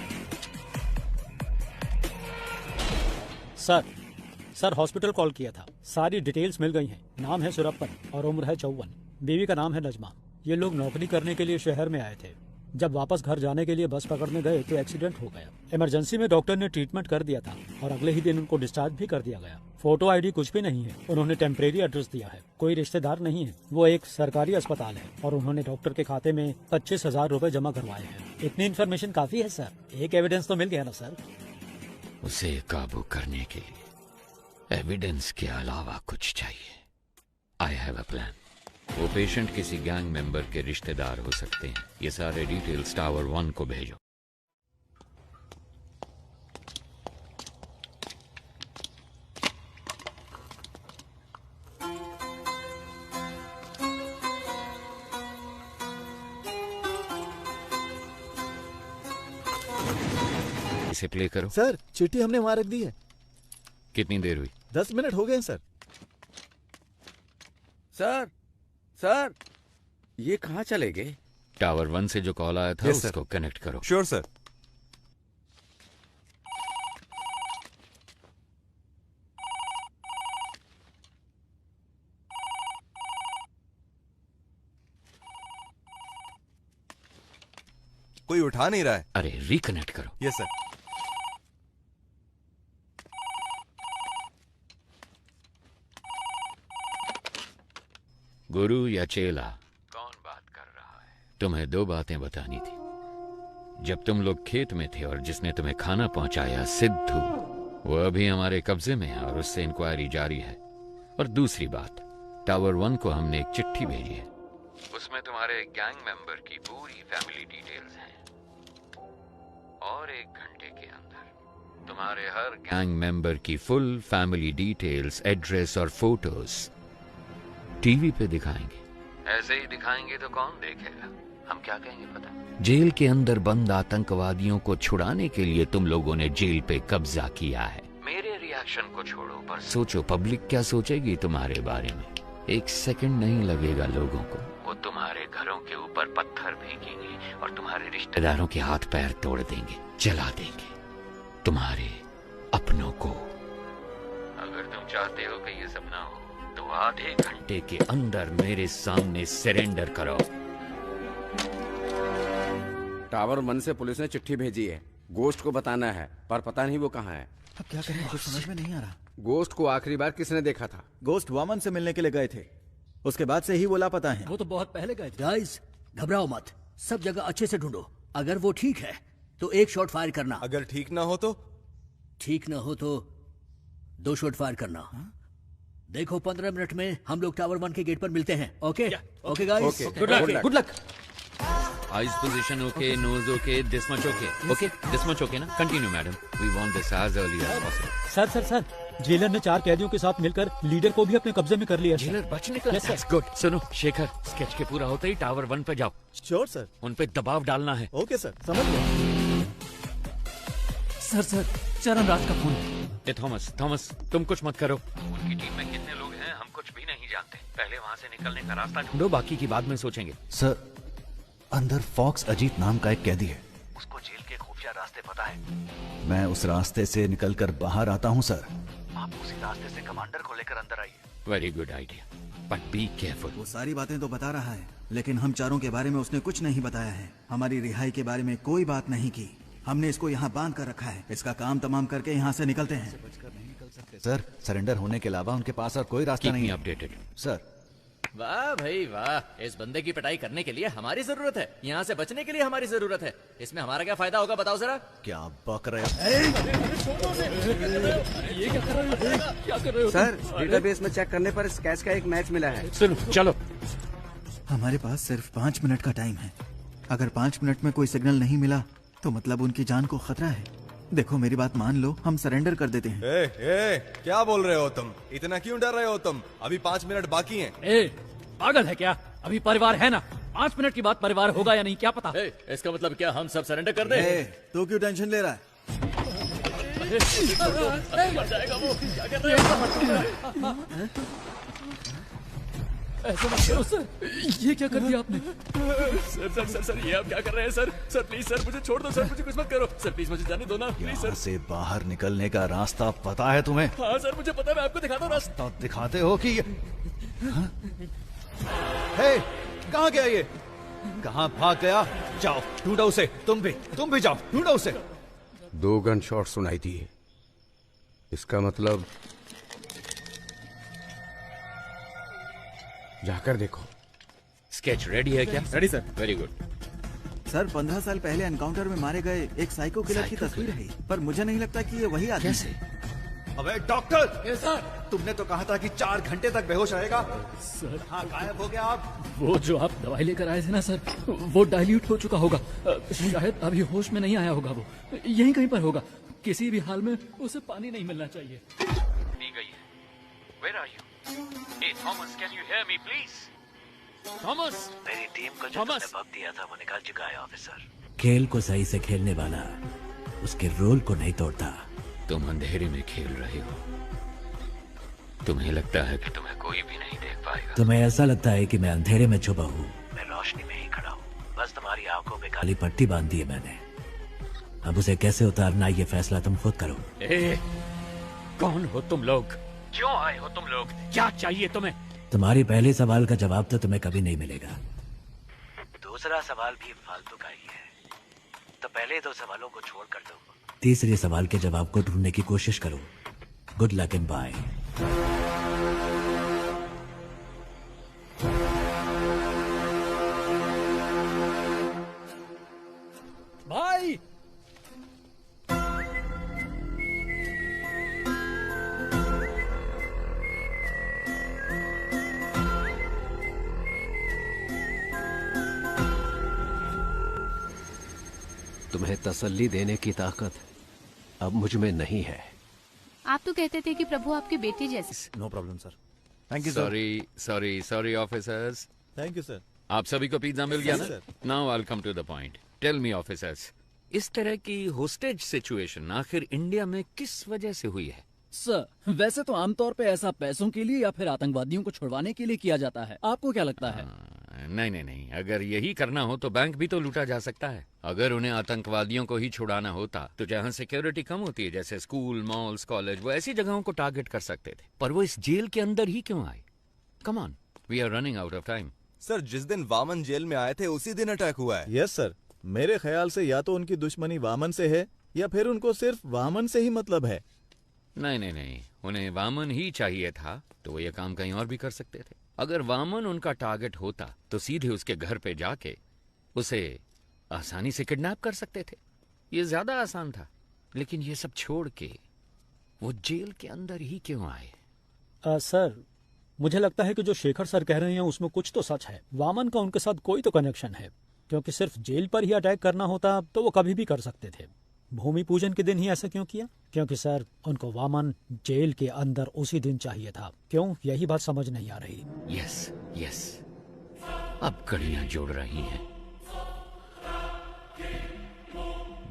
सर हॉस्पिटल कॉल किया था। सारी डिटेल्स मिल गई हैं। नाम है सुरप्पन और उम्र है 54। बीवी का नाम है नजमा। ये लोग नौकरी करने के लिए शहर में आए थे। जब वापस घर जाने के लिए बस पकड़ने गए तो एक्सीडेंट हो गया। इमरजेंसी में डॉक्टर ने ट्रीटमेंट कर दिया था और अगले ही दिन उनको डिस्चार्ज भी कर दिया गया। फोटो आईडी कुछ भी नहीं है। उन्होंने टेम्परेरी एड्रेस दिया है, कोई रिश्तेदार नहीं है। वो एक सरकारी अस्पताल है और उन्होंने डॉक्टर के खाते में 25,000 रुपए जमा करवाए हैं। इतनी इन्फॉर्मेशन काफी है सर। एक एविडेंस तो मिल गया ना सर। उसे काबू करने के लिए एविडेंस के अलावा कुछ चाहिए। I have a plan. वो पेशेंट किसी गैंग मेंबर के रिश्तेदार हो सकते हैं। ये सारे डिटेल्स टावर 1 को भेजो। इसे प्ले करो। सर चिट्ठी हमने वहां रख दी है। कितनी देर हुई? 10 मिनट हो गए सर। सर सर ये कहाँ चले गए? टावर 1 से जो कॉल आया था उसको कनेक्ट करो। Sure sir. कोई उठा नहीं रहा है। अरे रिकनेक्ट करो। Yes sir. गुरु या चेला? कौन बात कर रहा है? तुम्हें 2 बातें बतानी थी। जब तुम लोग खेत में थे और जिसने तुम्हें खाना पहुंचाया सिद्धू, वो अभी हमारे कब्जे में है और उससे इंक्वायरी जारी है। और दूसरी बात, टावर 1 को हमने एक चिट्ठी भेजी है। उसमें तुम्हारे गैंग मेंबर की पूरी फैमिली डिटेल्स हैं। और 1 घंटे के अंदर तुम्हारे हर गैंग मेंबर की फुल फैमिली डिटेल्स, एड्रेस और फोटोज टीवी पे दिखाएंगे। ऐसे ही दिखाएंगे तो कौन देखेगा? हम क्या कहेंगे पता? जेल के अंदर बंद आतंकवादियों को छुड़ाने के लिए तुम लोगों ने जेल पे कब्जा किया है। मेरे रिएक्शन को छोड़ो, पर सोचो पब्लिक क्या सोचेगी तुम्हारे बारे में। 1 सेकंड नहीं लगेगा लोगों को। वो तुम्हारे घरों के ऊपर पत्थर फेंकेंगे और तुम्हारे रिश्तेदारों के हाथ पैर तोड़ देंगे, जला देंगे तुम्हारे अपनों को। अगर तुम चाहते हो कि ये सब ना हो तो आधे घंटे के अंदर मेरे सामने सरेंडर करो। टावर 1 से पुलिस ने चिट्ठी भेजी है। गोश्त को बताना है, पर पता नहीं वो कहाँ है। अब क्या करें, कुछ समझ में नहीं आ रहा। गोश्त को आखिरी बार किसने देखा था? गोश्त वामन से मिलने के लिए गए थे, उसके बाद से ही वो लापता है। वो तो बहुत पहले गए थे। गाइस घबराओ मत, सब जगह अच्छे से ढूंढो। अगर वो ठीक है तो 1 शॉट फायर करना। अगर ठीक ना हो तो? ठीक ना हो तो 2 शॉट फायर करना। देखो 15 मिनट में हम लोग टावर 1 के गेट पर मिलते हैं। Okay okay guys, good luck good luck. Eyes position okay, nose okay, this much okay. Okay this much okay ना? Continue madam, we want this as early as possible. Sir jailer ने 4 कैदियों के साथ मिलकर leader को भी अपने कब्जे में कर लिया। जेलर बच निकला। गुड। सुनो शेखर, स्केच के पूरा होते ही टावर 1 पे जाओ। Sure sir. उन पे दबाव डालना है। ओके सर, समझ गया। सर चरणराज का फोन। थॉमस तुम कुछ मत करो। उनकी टीम में कितने लोग हैं हम कुछ भी नहीं जानते। पहले वहाँ से निकलने का रास्ता ढूंढो, बाकी की बाद में सोचेंगे। सर अंदर फॉक्स अजीत नाम का एक कैदी है। उसको जेल के खुफिया रास्ते पता है। मैं उस रास्ते से निकलकर बाहर आता हूँ सर। आप उसी रास्ते से कमांडर को लेकर अंदर आइए। Very good idea, but be careful. वो सारी बातें तो बता रहा है, लेकिन हम चारों के बारे में उसने कुछ नहीं बताया है। हमारी रिहाई के बारे में कोई बात नहीं की। हमने इसको यहाँ बांध कर रखा है। इसका काम तमाम करके यहाँ से निकलते हैं। सर सरेंडर होने के अलावा उनके पास और कोई रास्ता नहीं है। Updated sir. वाह भाई वाह, इस बंदे की पिटाई करने के लिए हमारी जरूरत है, यहाँ से बचने के लिए हमारी जरूरत है। इसमें हमारा क्या फायदा होगा बताओ जरा? क्या बक रहे हो? ये क्या कर रहे हो? सर डेटाबेस में चेक करने पर स्केच का एक मैच मिला है। सुनो चलो। हमारे पास सिर्फ 5 मिनट का टाइम है। अगर 5 मिनट में कोई सिग्नल नहीं मिला तो मतलब उनकी जान को खतरा है। देखो मेरी बात मान लो, हम सरेंडर कर देते हैं। क्या बोल रहे हो तुम? इतना क्यों डर रहे हो तुम? अभी 5 मिनट बाकी हैं। पागल है क्या? अभी परिवार है ना, 5 मिनट के बाद परिवार होगा या नहीं क्या पता। इसका मतलब क्या हम सब सरेंडर कर दें? तू क्यों टेंशन ले रहा है? जाएगा वो, क्या कर रहे हो? ऐसा मत करो सर, ये क्या कर दिया आपने? सर ये आप क्या कर रहे हैं सर? सर प्लीज सर मुझे छोड़ दो सर, मुझे कुछ मत करो सर, प्लीज मुझे जाने दो ना प्लीज सर। यहाँ से बाहर निकलने का रास्ता पता है तुम्हें? हाँ सर मुझे पता है, मैं आपको दिखाता हूँ रास्ता। दिखाते हो कि हे, कहाँ गया ये? कहाँ भाग गया? जाओ ढूंढो उसे। तुम भी जाओ, ढूंढो उसे। 2 गन शॉट सुनाई दिए। इसका मतलब जाकर देखो। स्केच रेडी है क्या? Ready sir. Very good. Sir 15 साल पहले एनकाउंटर में मारे गए एक साइको किलर की तस्वीर है, पर मुझे नहीं लगता कि ये वही आदमी है। अबे डॉक्टर! सर तुमने तो कहा था कि 4 घंटे तक बेहोश रहेगा। सर हाँ, गायब हो गया आप। वो जो आप दवाई लेकर आए थे ना सर, वो डाइल्यूट हो चुका होगा। शायद अभी होश में नहीं आया होगा। वो यहीं कहीं पर होगा। किसी भी हाल में उसे पानी नहीं मिलना चाहिए। दी गई है। Where are you? Hey Thomas, can you hear me please? Thomas! मेरी टीम को जो तुमने वक्त दिया था वो निकाल चुका है ऑफिसर। खेल को सही से खेलने वाला उसके रोल को नहीं तोड़ता। तुम अंधेरे में खेल रहे हो। तुम्हें लगता है कि तुम्हें कोई भी नहीं देख पाएगा। तुम्हें ऐसा लगता है कि मैं अंधेरे में छुपा हूँ। मैं रोशनी में ही खड़ा हूँ। बस तुम्हारी आंखों पे काली पट्टी बांध दी है मैंने। अब उसे कैसे उतारना ये फैसला तुम खुद करो। कौन हो तुम लोग? क्यों आए हो तुम लोग? क्या चाहिए तुम्हें? तुम्हारी पहले सवाल का जवाब तो तुम्हें कभी नहीं मिलेगा। दूसरा सवाल भी फालतू का ही है, तो पहले 2 सवालों को छोड़ कर दो। तीसरे सवाल के जवाब को ढूंढने की कोशिश करो। Good luck and bye. भाई तुम्हें तसल्ली देने की ताकत अब मुझ में नहीं है। आप तो कहते थे कि प्रभु आपके बेटे जैसे। No problem sir. Thank you sorry officers. Thank you sir. आप सभी को पिज्जा मिल गया ना? Sir. Now I will come to the point. Tell me officers, इस तरह की होस्टेज सिचुएशन आखिर इंडिया में किस वजह से हुई है? सर वैसे तो आमतौर पे ऐसा पैसों के लिए या फिर आतंकवादियों को छुड़वाने के लिए किया जाता है। आपको क्या लगता है? नहीं, अगर यही करना हो तो बैंक भी तो लूटा जा सकता है। अगर उन्हें आतंकवादियों को ही छुड़ाना होता तो जहाँ सिक्योरिटी कम होती है, जैसे स्कूल, मॉल्स, कॉलेज, वो ऐसी जगहों को टारगेट कर सकते थे। पर वो इस जेल के अंदर ही क्यों आए? Come on, we are running out of time. Sir जिस दिन वामन जेल में आए थे उसी दिन अटैक हुआ है। यस सर, मेरे ख्याल से या तो उनकी दुश्मनी वामन से है या फिर उनको सिर्फ वामन से ही मतलब है। नहीं, उन्हें वामन ही चाहिए था तो वो ये काम कहीं और भी कर सकते थे। अगर वामन उनका टारगेट होता तो सीधे उसके घर पे जाके उसे आसानी से किडनैप कर सकते थे। ये ज्यादा आसान था। लेकिन ये सब छोड़ के वो जेल के अंदर ही क्यों आए? सर मुझे लगता है कि जो शेखर सर कह रहे हैं उसमें कुछ तो सच है। वामन का उनके साथ कोई तो कनेक्शन है, क्योंकि सिर्फ जेल पर ही अटैक करना होता तो वो कभी भी कर सकते थे। भूमि पूजन के दिन ही ऐसा क्यों किया? क्योंकि सर उनको वामन जेल के अंदर उसी दिन चाहिए था। क्यों? यही बात समझ नहीं आ रही। यस, अब कड़ियां जोड़ रही हैं।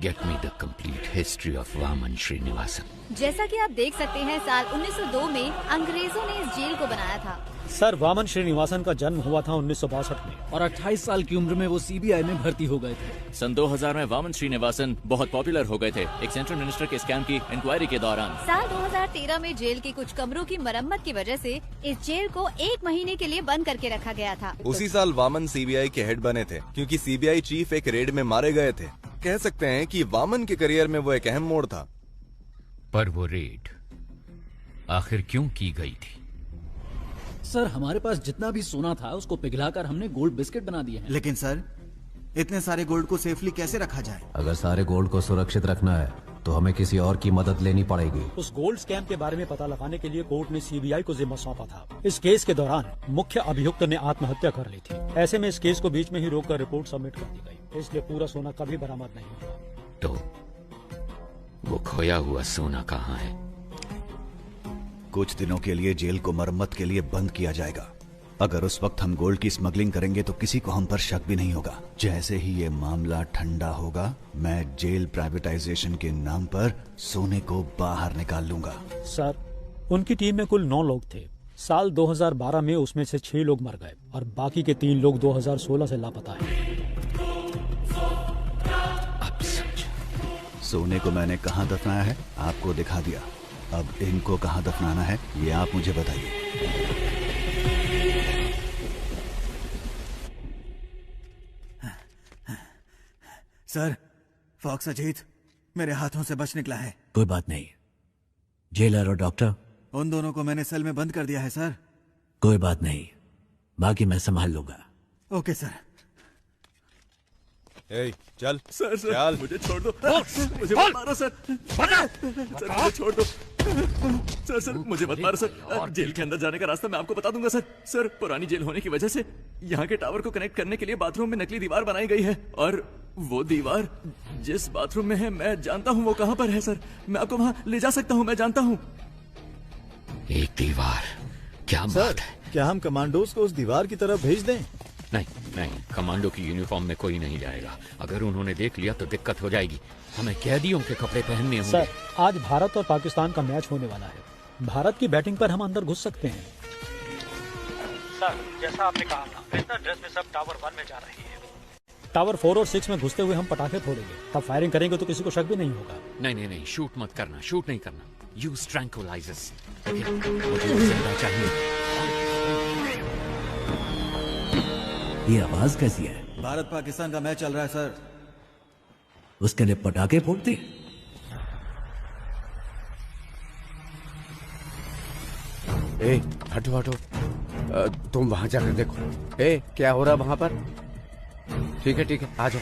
Get me the complete history of Vaman Srinivasan. जैसा कि आप देख सकते हैं, साल 1902 में अंग्रेजों ने इस जेल को बनाया था। सर वामन श्रीनिवासन का जन्म हुआ था 1962 में और 28 साल की उम्र में वो सीबीआई में भर्ती हो गए थे। सन 2000 में वामन श्रीनिवासन बहुत पॉपुलर हो गए थे एक सेंट्रल मिनिस्टर के स्कैम की इंक्वायरी के दौरान। साल 2013 में जेल के कुछ कमरों की मरम्मत की वजह से इस जेल को 1 महीने के लिए बंद करके रखा गया था। उसी साल वामन सीबीआई के हेड बने थे, क्योंकि सीबीआई चीफ एक रेड में मारे गए थे। कह सकते हैं कि वामन के करियर में वो एक अहम मोड़ था। पर वो रेड आखिर क्यों की गई थी? सर हमारे पास जितना भी सोना था उसको पिघलाकर हमने गोल्ड बिस्किट बना दिए हैं। लेकिन सर इतने सारे गोल्ड को सेफली कैसे रखा जाए? अगर सारे गोल्ड को सुरक्षित रखना है तो हमें किसी और की मदद लेनी पड़ेगी। उस गोल्ड स्कैम के बारे में पता लगाने के लिए कोर्ट ने सीबीआई को जिम्मा सौंपा था। इस केस के दौरान मुख्य अभियुक्त ने आत्महत्या कर ली थी। ऐसे में इस केस को बीच में ही रोककर रिपोर्ट सबमिट कर दी गई, इसलिए पूरा सोना कभी बरामद नहीं हुआ। तो वो खोया हुआ सोना कहाँ है? कुछ दिनों के लिए जेल को मरम्मत के लिए बंद किया जाएगा। अगर उस वक्त हम गोल्ड की स्मगलिंग करेंगे तो किसी को हम पर शक भी नहीं होगा। जैसे ही ये मामला ठंडा होगा, मैं जेल प्राइवेटाइजेशन के नाम पर सोने को बाहर निकाल लूंगा। सर उनकी टीम में कुल 9 लोग थे। साल 2012 में उसमें से 6 लोग मर गए और बाकी के 3 लोग 2016 से लापता हैं। सोने को मैंने कहाँ दफनाया है आपको दिखा दिया। अब इनको कहाँ दफनाना है ये आप मुझे बताइए। सर, फॉक्स अजीत मेरे हाथों से बच निकला है। कोई बात नहीं। जेलर और डॉक्टर? उन दोनों को मैंने सेल में बंद कर दिया है सर। कोई बात नहीं, बाकी मैं संभाल लूंगा। Okay sir. ए, चल सर चल। मुझे छोड़ दो, मुझे मत मारो सर, सर मुझे छोड़ दो सर, मुझे मत मारो सर। जेल के अंदर जाने का रास्ता मैं आपको बता दूंगा सर। पुरानी जेल होने की वजह से यहाँ के टावर को कनेक्ट करने के लिए बाथरूम में नकली दीवार बनाई गई है, और वो दीवार जिस बाथरूम में है मैं जानता हूँ वो कहाँ पर है सर। मैं आपको वहाँ ले जा सकता हूँ, मैं जानता हूँ। एक दीवार, क्या बात है। क्या हम कमांडोज को उस दीवार की तरफ भेज दें? नहीं, कमांडो की यूनिफॉर्म में कोई नहीं जाएगा। अगर उन्होंने देख लिया तो दिक्कत हो जाएगी। हमें कैदियों के कपड़े पहनने होंगे। सर, आज भारत और पाकिस्तान का मैच होने वाला है। भारत की बैटिंग पर हम अंदर घुस सकते हैं। सर, जैसा आपने कहा था, बिजनेस ड्रेस में सब टावर 1 में जा रही है। टावर 4 और 6 में घुसते हुए हम पटाखे फोड़ेंगे, तब फायरिंग करेंगे तो किसी को शक भी नहीं होगा। नहीं, शूट मत करना, शूट नहीं करना। Use tranquillisers. मुझे जिंदा चाहिए। ये आवाज कैसी है? भारत पाकिस्तान का मैच चल रहा है सर। उसके लिए पटाखे फोड़ते? ए, हटो हटो, तुम वहां जाकर देखो। ए, क्या हो रहा वहां पर? ठीक है, आ जाओ।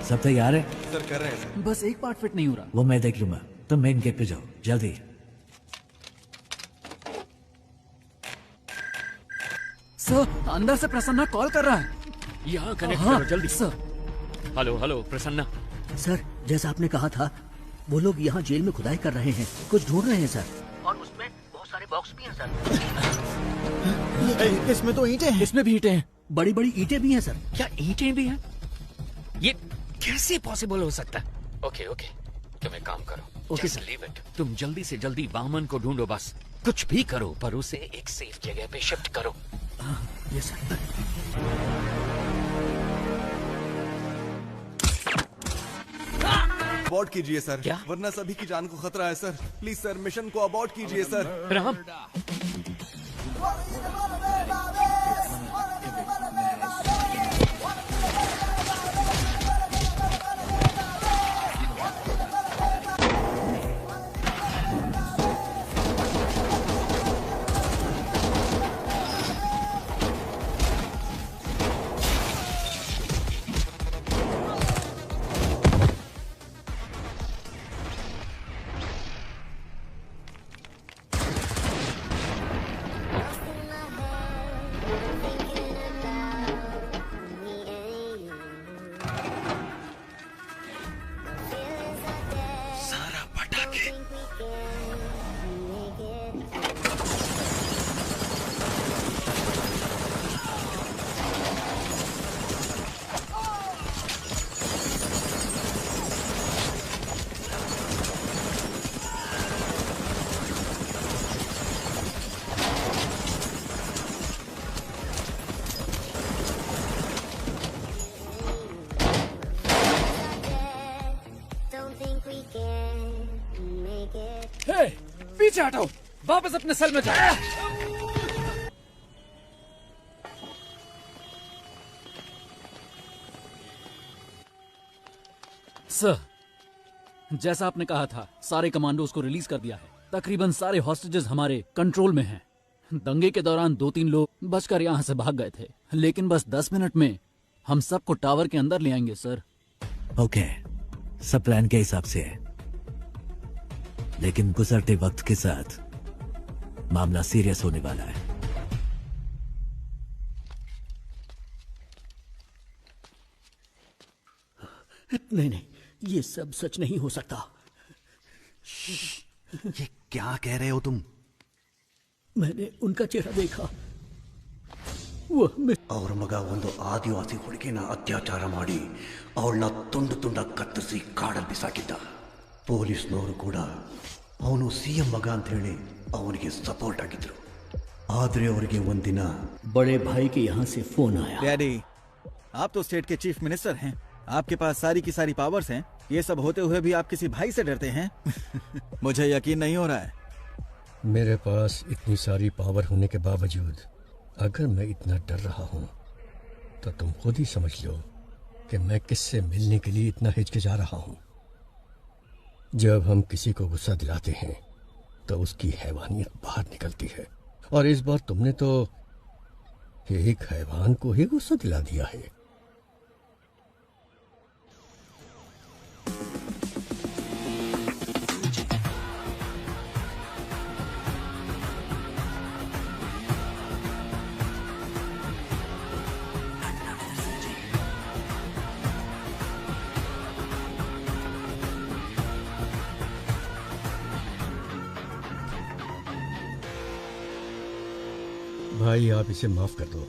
सब तैयार है? सर कर रहे हैं सर। बस एक पार्ट फिट नहीं हो रहा। वो मैं देख लूंगा, तुम मेन गेट पे जाओ जल्दी। सर, अंदर से प्रसन्ना कॉल कर रहा है। यहाँ कनेक्ट करो जल्दी। सर। हेलो प्रसन्ना। सर, जैसा आपने कहा था, वो लोग यहाँ जेल में खुदाई कर रहे हैं, कुछ ढूंढ रहे हैं सर। और उसमें बहुत सारे बॉक्स भी हैं सर। इसमें तो ईंटें हैं। इसमें भी ईंटें हैं। बड़ी बड़ी ईंटें भी हैं सर। क्या ईंटें भी हैं? ये कैसे पॉसिबल हो सकता है? ओके, तुम एक काम करो, ओके Just leave it। तुम जल्दी से जल्दी वामन को ढूंढो, बस कुछ भी करो, पर उसे एक सेफ जगह पे शिफ्ट करो। Yes sir. अबॉर्ट कीजिए सर। क्या? वरना सभी की जान को खतरा है सर। प्लीज सर, मिशन को अबॉर्ट कीजिए सर। राम, पीछे हटो, वापस अपने सेल में जाओ। सर, जैसा आपने कहा था, सारे कमांडोज को रिलीज कर दिया है। तकरीबन सारे हॉस्टेजेस हमारे कंट्रोल में हैं। दंगे के दौरान 2-3 लोग बचकर यहाँ से भाग गए थे, लेकिन बस 10 मिनट में हम सबको टावर के अंदर ले आएंगे सर। ओके, सब प्लान के हिसाब से है, लेकिन गुजरते वक्त के साथ मामला सीरियस होने वाला है। नहीं, ये सब सच नहीं हो सकता। ये क्या कह रहे हो तुम? मैंने उनका चेहरा देखा। वो हमें ಅವ್ರ ಮಗ ಒಂದು ಆದಿವಾಸಿ ಹುಡುಗಿನ ಅತ್ಯಾಚಾರ ಮಾಡಿ ಅವಳನ್ನ ತುಂಡು ತುಂಡಾಗಿ ಕತ್ತರಿಸಿ ಕಾಡಲ್ಲಿ ಬಿಸಾಕಿದ್ದ. ಪೊಲೀಸ್ನವರು ಕೂಡ ಅವನು ಸಿಎಂ ಮಗ ಅಂತ ಹೇಳಿ ಅವನಿಗೆ ಸಪೋರ್ಟ್ ಆಗಿದ್ರು. ಆದ್ರೆ ಅವರಿಗೆ ಒಂದಿನ बड़े भाई के यहाँ से फोन आया। डैडी, आप तो स्टेट के चीफ मिनिस्टर हैं, आपके पास सारी की सारी पावर्स हैं। ये सब होते हुए भी आप किसी भाई से डरते हैं? मुझे यकीन नहीं हो रहा है। मेरे पास इतनी सारी पावर होने के बावजूद अगर मैं इतना डर रहा हूं तो तुम खुद ही समझ लो कि मैं किससे मिलने के लिए इतना हिचकिचा रहा हूं। जब हम किसी को गुस्सा दिलाते हैं तो उसकी हैवानियत बाहर निकलती है, और इस बार तुमने तो एक हैवान को ही गुस्सा दिला दिया है। भाई आप इसे माफ कर दो।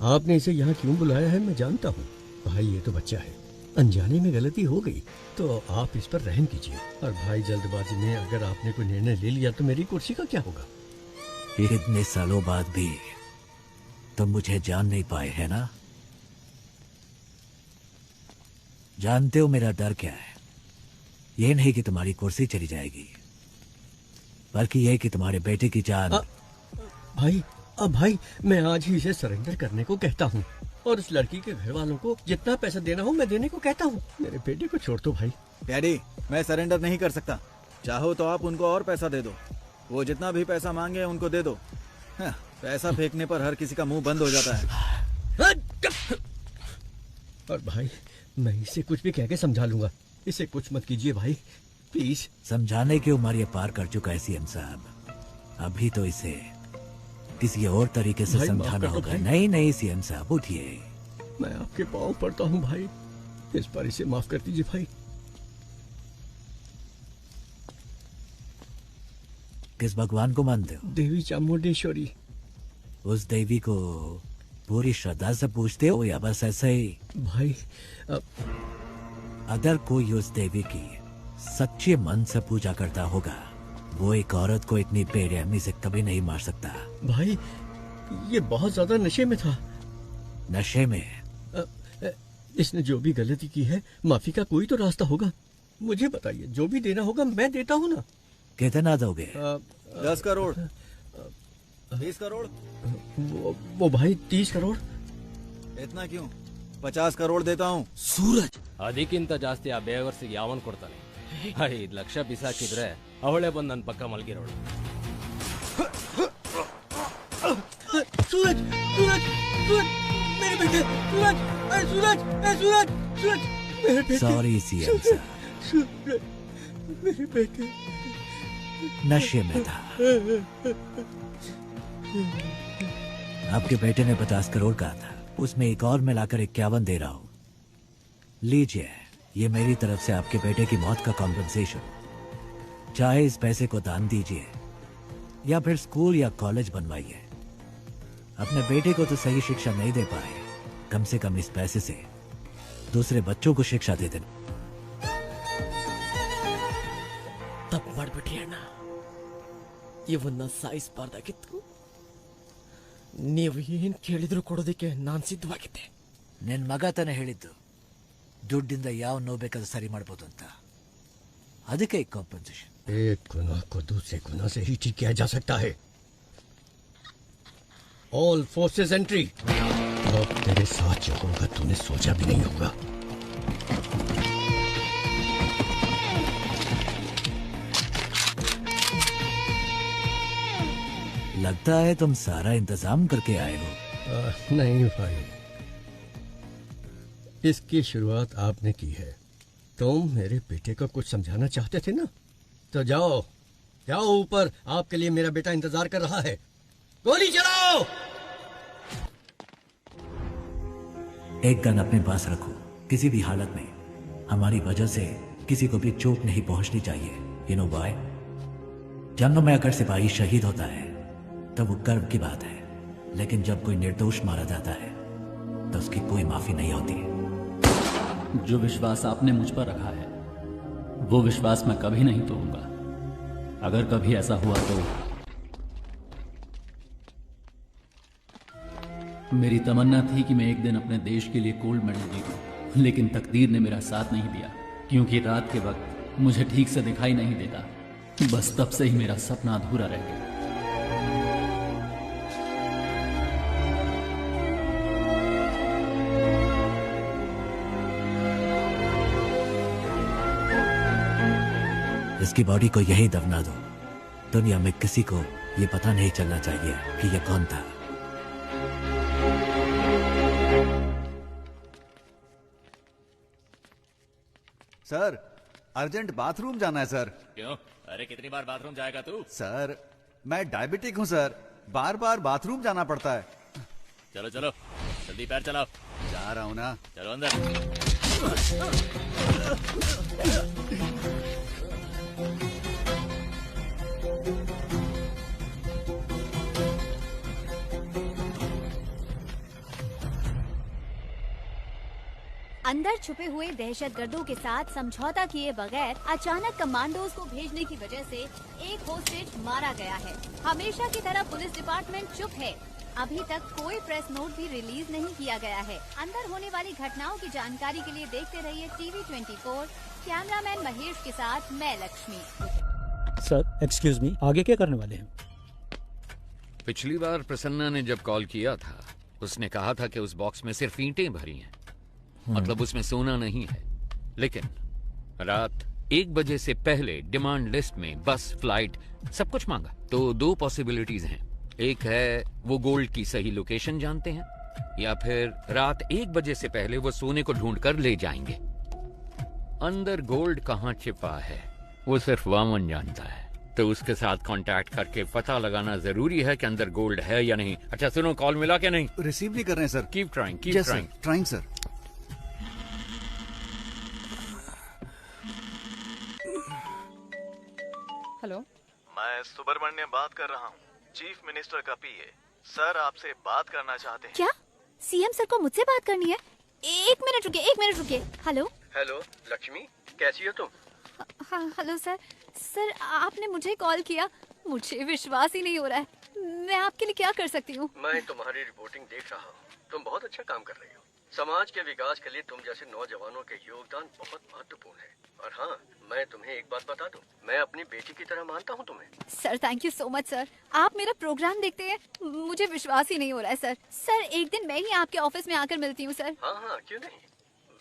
आपने इसे यहाँ क्यों बुलाया है मैं जानता हूँ। भाई ये तो बच्चा है, अनजाने में गलती हो गई तो आप इस पर रहम कीजिए। और भाई जल्दबाजी में अगर आपने कोई निर्णय ले लिया तो मेरी कुर्सी का क्या होगा? इतने सालों बाद भी तुम मुझे जान नहीं पाए है ना? जानते हो मेरा डर क्या है? ये नहीं कि तुम्हारी कुर्सी चली जाएगी, बल्कि यह कि तुम्हारे बेटे की जान। भाई अब भाई मैं आज ही इसे सरेंडर करने को कहता हूँ, और उस लड़की के घर वालों को जितना पैसा देना हो मैं देने को कहता हूँ। मेरे बेटे को छोड़ दो भाई। डैडी मैं सरेंडर नहीं कर सकता। चाहो तो आप उनको और पैसा दे दो, वो जितना भी पैसा मांगे उनको दे दो। हाँ, पैसा फेंकने पर हर किसी का मुंह बंद हो जाता है। और भाई मैं इसे कुछ भी कह के समझा लूंगा, इसे कुछ मत कीजिए भाई प्लीज। समझाने की उम्र ये पार कर चुका है सीएम साहब, अभी तो इसे किसी और तरीके से समझाना होगा। नहीं नहीं सीएम साहब उठिए। मैं आपके पाँव पड़ता हूँ भाई, इस बार इसे माफ कर दीजिए भाई। किस भगवान को मानते हो? देवी चामुंडेश्वरी। उस देवी को पूरी श्रद्धा से पूछते हो या बस ऐसे ही? भाई अगर कोई उस देवी की सच्चे मन से पूजा करता होगा, वो एक औरत को इतनी बेरहमी से कभी नहीं मार सकता। भाई ये बहुत ज्यादा नशे में था। नशे में? इसने जो भी गलती की है माफी का कोई तो रास्ता होगा। मुझे बताइए, जो भी देना होगा मैं देता हूँ ना। कितना दोगे? 10 करोड़ 20 करोड़ वो भाई 30 करोड़। इतना क्यों? 50 करोड़ देता हूँ। सूरज ಅದಕ್ಕಿಂತ ಜಾಸ್ತಿ ಆ ಬೇವರ್ಸಿಗೆ ಯಾವನ್ ಕೊಡ್ತಾನೆ? 5 ಲಕ್ಷ ಬಿಸಾಕಿದ್ರೆ ಅವಳೇ ಬಂದು ನನ್ನ ಪಕ್ಕ ಮಲಗಿರೋಳು. सूरज सूरज सूरज मेरे बेटे, सूरज सूरज सूरज सूरज मेरे बेटे। सॉरी सीएम साहब, सूरज मेरे बेटे नशे में था। आपके बेटे ने 50 करोड़ कहा था, उसमें एक और मिलाकर 51 दे रहा हूं। लीजिए, ये मेरी तरफ से आपके बेटे की मौत का कॉम्पेंसेशन। चाहे इस पैसे को दान दीजिए या फिर स्कूल या कॉलेज बनवाइए। अपने बेटे को तो सही शिक्षा नहीं दे पाए, कम से कम इस पैसे से दूसरे बच्चों को शिक्षा दे देना। ತಪ್ಪು ಮಾಡ್ಬಿಟ್ರಿ ಅಣ್ಣ. ಇವನ್ನ ಸಾಯಿಸಬಾರ್ದಾಗಿತ್ತು. ನೀವು ಏನ್ ಕೇಳಿದ್ರು ಕೊಡೋದಕ್ಕೆ ನಾನ್ ಸಿದ್ಧವಾಗಿದ್ದೆ. ನಿನ್ ಮಗ ತಾನೇ ಹೇಳಿದ್ದು ದುಡ್ಡಿಂದ ಯಾವ ನೋವು ಬೇಕಾದ್ರೂ ಸರಿ ಮಾಡ್ಬೋದು ಅಂತ, ಅದಕ್ಕೆ ಕಾಂಪನ್ಸೇಷನ್। एक गुनाह को दूसरे गुनाह से ही ठीक किया जा सकता है। All forces entry. अब तेरे साथ जो होगा तूने सोचा भी नहीं होगा। लगता है तुम सारा इंतजाम करके आए हो। नहीं भाई, इसकी शुरुआत आपने की है। तुम मेरे बेटे को कुछ समझाना चाहते थे ना, तो जाओ जाओ ऊपर, आपके लिए मेरा बेटा इंतजार कर रहा है। गोली चलाओ। एक गन अपने पास रखो, किसी भी हालत में हमारी वजह से किसी को भी चोट नहीं पहुंचनी चाहिए। You know why? जंग में अगर सिपाही शहीद होता है तब वो गर्व की बात है, लेकिन जब कोई निर्दोष मारा जाता है तो उसकी कोई माफी नहीं होती। जो विश्वास आपने मुझ पर रखा है वो विश्वास मैं कभी नहीं तोड़ूंगा। अगर कभी ऐसा हुआ तो मेरी तमन्ना थी कि मैं एक दिन अपने देश के लिए गोल्ड मेडल जीतूं, लेकिन तकदीर ने मेरा साथ नहीं दिया, क्योंकि रात के वक्त मुझे ठीक से दिखाई नहीं देता। बस तब से ही मेरा सपना अधूरा रह गया। इसकी बॉडी को यही दफना दो। दुनिया में किसी को ये पता नहीं चलना चाहिए कि ये कौन था। सर, अर्जेंट बाथरूम जाना है सर। क्यों? अरे कितनी बार बाथरूम जाएगा तू? सर, मैं डायबिटिक हूँ सर, बार बार बाथरूम जाना पड़ता है। चलो चलो जल्दी पैर चलाओ। जा रहा हूँ ना। चलो अंदर। अंदर छुपे हुए दहशतगर्दों के साथ समझौता किए बगैर अचानक कमांडोज को भेजने की वजह से एक होस्टेज मारा गया है। हमेशा की तरह पुलिस डिपार्टमेंट चुप है। अभी तक कोई प्रेस नोट भी रिलीज नहीं किया गया है। अंदर होने वाली घटनाओं की जानकारी के लिए देखते रहिए TV 24। कैमरामैन महेश के साथ मैं लक्ष्मी। सर एक्सक्यूज मी, आगे क्या करने वाले हैं? पिछली बार प्रसन्ना ने जब कॉल किया था उसने कहा था कि उस बॉक्स में सिर्फ ईंटें भरी हैं, मतलब उसमें सोना नहीं है। लेकिन रात 1 बजे से पहले डिमांड लिस्ट में बस, फ्लाइट सब कुछ मांगा। तो 2 पॉसिबिलिटीज हैं। एक है वो गोल्ड की सही लोकेशन जानते हैं, या फिर रात 1 बजे से पहले वो सोने को ढूंढ कर ले जाएंगे। अंदर गोल्ड कहाँ छिपा है वो सिर्फ वामन जानता है, तो उसके साथ कांटेक्ट करके पता लगाना जरूरी है कि अंदर गोल्ड है या नहीं। अच्छा सुनो, कॉल मिला क्या? नहीं रिसीव नहीं कर रहे हैं sir. Keep trying, keep trying. Trying sir. Hello, मैं सुब्रमण्यम बात कर रहा हूँ, चीफ मिनिस्टर का पीए। सर आपसे बात करना चाहते हैं। क्या सीएम सर को मुझसे बात करनी है? 1 मिनट रुकिए। हेलो हेलो लक्ष्मी, कैसी हो तुम? हाँ हेलो सर। सर आपने मुझे कॉल किया, मुझे विश्वास ही नहीं हो रहा है। मैं आपके लिए क्या कर सकती हूँ? मैं तुम्हारी रिपोर्टिंग देख रहा हूँ, तुम बहुत अच्छा काम कर रही हो। समाज के विकास के लिए तुम जैसे नौजवानों के योगदान बहुत महत्वपूर्ण है। और हाँ, मैं तुम्हें एक बात बता दूं, मैं अपनी बेटी की तरह मानता हूँ तुम्हें। Sir thank you so much sir. आप मेरा प्रोग्राम देखते हैं, मुझे विश्वास ही नहीं हो रहा है सर। सर एक दिन मैं ही आपके ऑफिस में आकर मिलती हूँ सर। हाँ क्यों नहीं।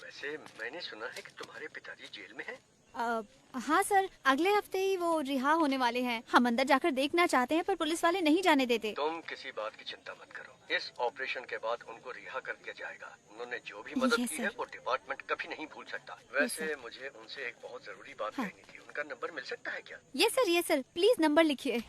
वैसे मैंने सुना है कि तुम्हारे पिताजी जेल में हैं। हाँ सर, अगले हफ्ते ही वो रिहा होने वाले हैं। हम अंदर जाकर देखना चाहते हैं पर पुलिस वाले नहीं जाने देते। तुम किसी बात की चिंता मत करो, इस ऑपरेशन के बाद उनको रिहा कर दिया जाएगा। उन्होंने जो भी मदद की है वो डिपार्टमेंट कभी नहीं भूल सकता। वैसे मुझे उनसे एक बहुत जरूरी बात कहनी थी, उनका नंबर मिल सकता है क्या? यस सर प्लीज नंबर लिखिए।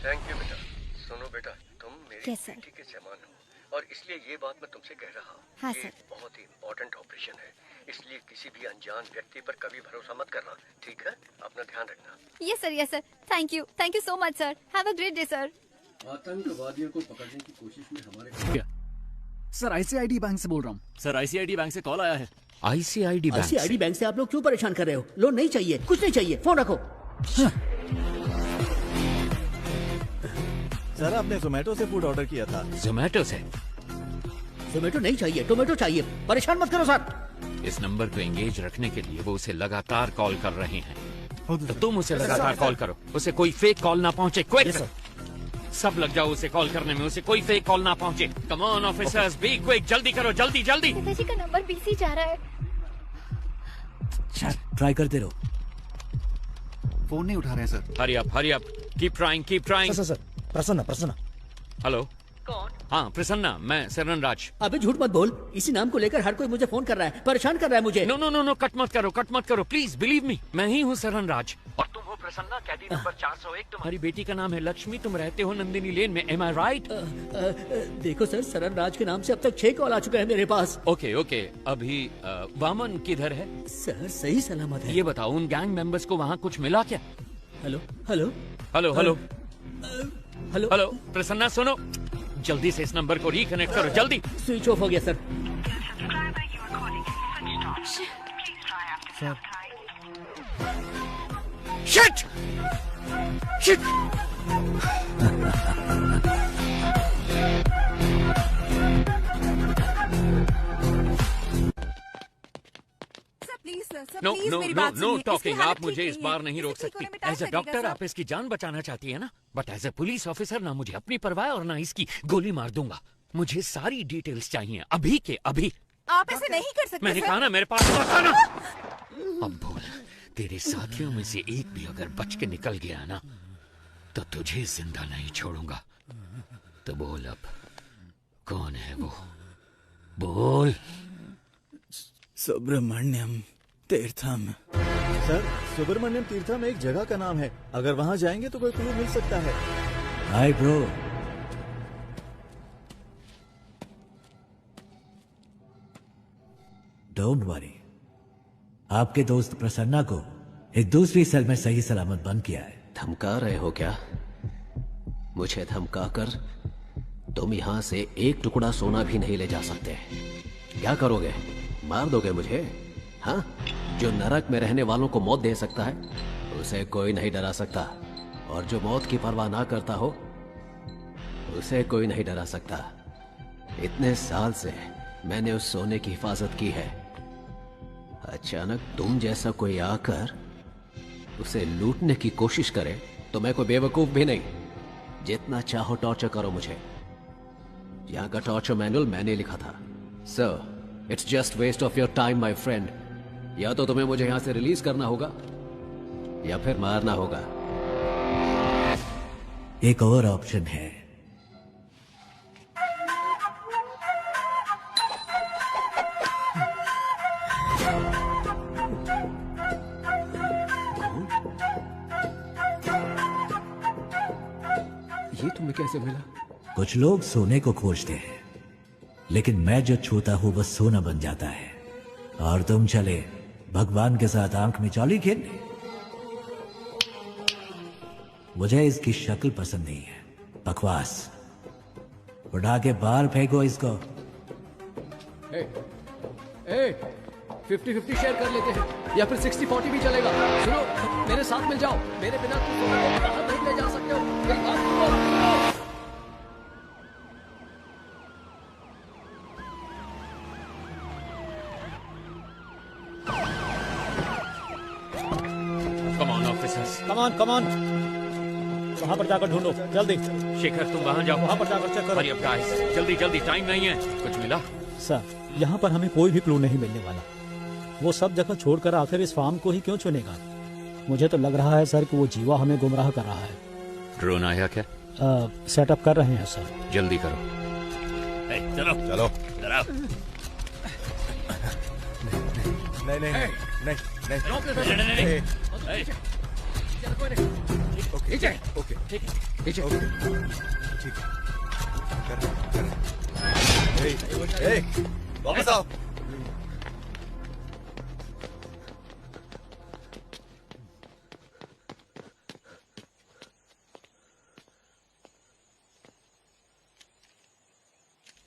थैंक यू बेटा। सुनो बेटा, तुम मेरी बेटी के समान हो और इसलिए ये बात मैं तुमसे कह रहा हूँ। हाँ ये सर। बहुत ही इम्पोर्टेंट ऑपरेशन है, इसलिए किसी भी अनजान व्यक्ति पर कभी भरोसा मत करना, ठीक है? अपना ध्यान रखना। Yes sir. Thank you so much sir. Have a great day sir. आतंकवादियों को पकड़ने की कोशिश में हमारे सर आईसीआईडी बैंक से बोल रहा हूँ। सर आईसीआईडी बैंक से कॉल आया है। आईसीआईडी बैंक से आप लोग क्यों परेशान कर रहे हो? लोन नहीं चाहिए, कुछ नहीं चाहिए, फोन रखो। सर आपने जोमेटो से फूड ऑर्डर किया था। जोमेटो से? जोमेटो नहीं चाहिए, टोमेटो चाहिए। परेशान मत करो सर। इस नंबर को एंगेज रखने के लिए वो उसे लगातार कॉल कर रहे हैं, तो तुम उसे लगातार कॉल करो, उसे कोई फेक कॉल ना पहुंचे। क्विक सब लग जाओ उसे कॉल करने में, उसे कोई फेक कॉल ना पहुंचे। Come on officers, be quick, जल्दी करो, जल्दी। पिताजी का नंबर बिजी जा रहा है। ट्राई करते रहो। फोन नहीं उठा रहे हैं sir. Hurry up, keep trying. Sir Prasanna. Hello कौन? हाँ प्रसन्ना, मैं सरन राज। अबे झूठ मत बोल, इसी नाम को लेकर हर कोई मुझे फोन कर रहा है, परेशान कर रहा है मुझे। नो, कट मत करो प्लीज, बिलीव मी, मैं ही हूँ सरन राज। और तुम हो प्रसन्ना, कैदी नंबर 401। तुम्हारी बेटी का नाम है लक्ष्मी, तुम रहते हो नंदिनी लेन में, एम आई राइट? देखो सर, सरन राज के नाम से अब तक 6 कॉल आ चुके हैं मेरे पास। ओके अभी वामन किधर है? सर सही सलामत है। ये बताओ उन गैंग मेंबर्स को वहाँ कुछ मिला क्या? हेलो प्रसन्ना सुनो, जल्दी से इस नंबर को रिकनेक्ट करो, जल्दी। स्विच ऑफ हो गया सर। शिट! Know talking. आप मुझे इस बार नहीं रोक सकती। एज अ डॉक्टर आप इसकी जान बचाना चाहती है ना, but as a police officer ना मुझे अपनी परवाह और ना इसकी गोली मार दूंगा। मुझे सारी डिटेल्स चाहिए अभी के अभी। आप ऐसे नहीं कर सकते। मैंने कहा ना मेरे पास मत आना। अब बोल, तेरे साथियों में से एक भी अगर बच के निकल गया ना तो तुझे जिंदा नहीं छोड़ूंगा। तो बोल अब कौन है वो, बोल। सुब्रमण्यम तीर्थम। सर, सुब्रमण्यम तीर्थम एक जगह का नाम है, अगर वहाँ जाएंगे तो कोई क्लू मिल सकता है। Hi bro. डोंट वरी, आपके दोस्त प्रसन्ना को एक दूसरी सेल में सही सलामत बंद किया है। धमका रहे हो क्या? मुझे धमकाकर तुम यहाँ से एक टुकड़ा सोना भी नहीं ले जा सकते। क्या करोगे? मार दोगे मुझे? हाँ? जो नरक में रहने वालों को मौत दे सकता है उसे कोई नहीं डरा सकता, और जो मौत की परवाह ना करता हो उसे कोई नहीं डरा सकता। इतने साल से मैंने उस सोने की हिफाजत की है। अचानक तुम जैसा कोई आकर उसे लूटने की कोशिश करे तो मैं कोई बेवकूफ भी नहीं। जितना चाहो टॉर्चर करो मुझे। यहाँ का टॉर्चर मैनुअल मैंने लिखा था। Sir, it's just waste of your time my friend. या तो तुम्हें मुझे यहां से रिलीज करना होगा या फिर मारना होगा। एक और ऑप्शन है। ये तुम्हें कैसे मिला? कुछ लोग सोने को खोजते हैं, लेकिन मैं जो छूता हूं वह सोना बन जाता है। और तुम चले भगवान के साथ आंख मिचौली खेलने। मुझे इसकी शक्ल पसंद नहीं है, बकवास। उठा के बाहर फेंको इसको। 50-50 शेयर कर लेते हैं, या फिर 60-40 भी चलेगा। सुनो, मेरे साथ मिल जाओ। मेरे बिना तुम सोने को बाहर नहीं ले जा सकते हो। मेरी बात सुनो। Come on. वहाँ पर जाकर ढूंढो, जल्दी। शेखर, तुम वहाँ जाओ। वहाँ पर जाकर चेक करो। हरी अप गाइस, जल्दी जल्दी, टाइम नहीं है। कुछ मिला? सर, यहाँ पर हमें कोई भी क्लू नहीं मिलने वाला। वो सब जगह छोड़कर आखिर इस फार्म को ही क्यों चुनेगा? मुझे तो लग रहा है सर कि वो जीवा हमें गुमराह कर रहा है। ड्रोन आया क्या? सेटअप कर रहे हैं सर। जल्दी करो। चलो चलो। नहीं। वापस आओ।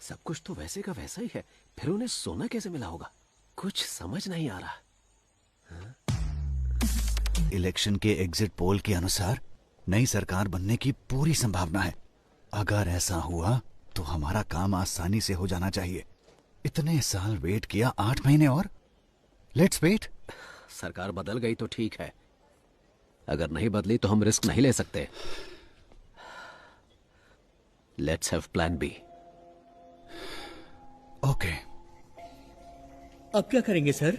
सब कुछ तो वैसे का वैसा ही है, फिर उन्हें सोना कैसे मिला होगा? कुछ समझ नहीं आ रहा। इलेक्शन के एग्जिट पोल के अनुसार नई सरकार बनने की पूरी संभावना है। अगर ऐसा हुआ तो हमारा काम आसानी से हो जाना चाहिए। इतने साल वेट किया, 8 महीने और। Let's wait. सरकार बदल गई तो ठीक है, अगर नहीं बदली तो हम रिस्क नहीं ले सकते। Let's have plan B. Okay. अब क्या करेंगे सर?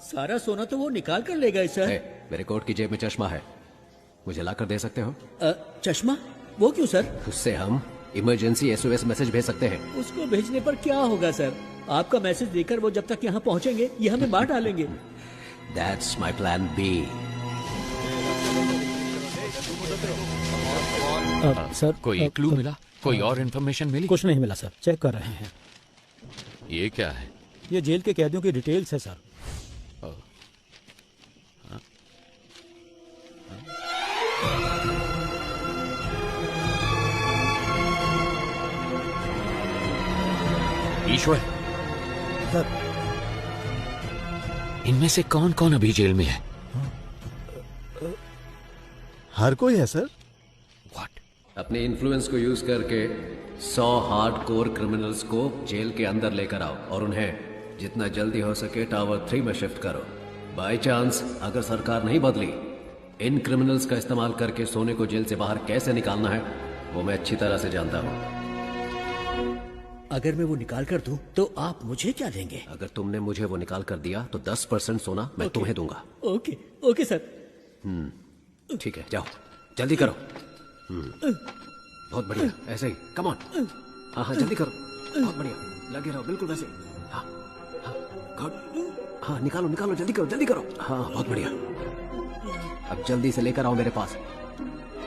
सारा सोना तो वो निकाल कर ले गए सर। मेरे कोट की जेब में चश्मा है, मुझे लाकर दे सकते हो? चश्मा? वो क्यों सर? उससे हम इमरजेंसी SOS मैसेज भेज सकते हैं। उसको भेजने पर क्या होगा सर? आपका मैसेज देकर वो जब तक यहाँ पहुँचेंगे ये हमें मार डालेंगे। That's my plan B. Sir, कोई क्लू मिला? कोई और इन्फॉर्मेशन मिली? कुछ नहीं मिला सर, चेक कर रहे हैं। ये क्या है? ये जेल के कैदियों की डिटेल्स है सर। ईश्वर सर, इनमें से कौन कौन अभी जेल में है? हर कोई है सर। अपने इन्फ्लुएंस को यूज करके 100 हार्डकोर क्रिमिनल्स को जेल के अंदर लेकर आओ और उन्हें जितना जल्दी हो सके टावर 3 में शिफ्ट करो। बाय चांस अगर सरकार नहीं बदली, इन क्रिमिनल्स का इस्तेमाल करके सोने को जेल से बाहर कैसे निकालना है वो मैं अच्छी तरह से जानता हूँ। अगर मैं वो निकाल कर दूं तो आप मुझे क्या देंगे? अगर तुमने मुझे वो निकाल कर दिया तो 10% सोना मैं तुम्हें दूंगा। Okay okay sir. ठीक है, जाओ जल्दी करो। बहुत बढ़िया, ऐसे ही, कम ऑन। हाँ जल्दी करो, बहुत बढ़िया, लगे रहो बिल्कुल वैसे। हाँ गुड, हाँ निकालो निकालो, जल्दी करो जल्दी करो। हाँ बहुत बढ़िया, अब जल्दी से लेकर आओ मेरे पास।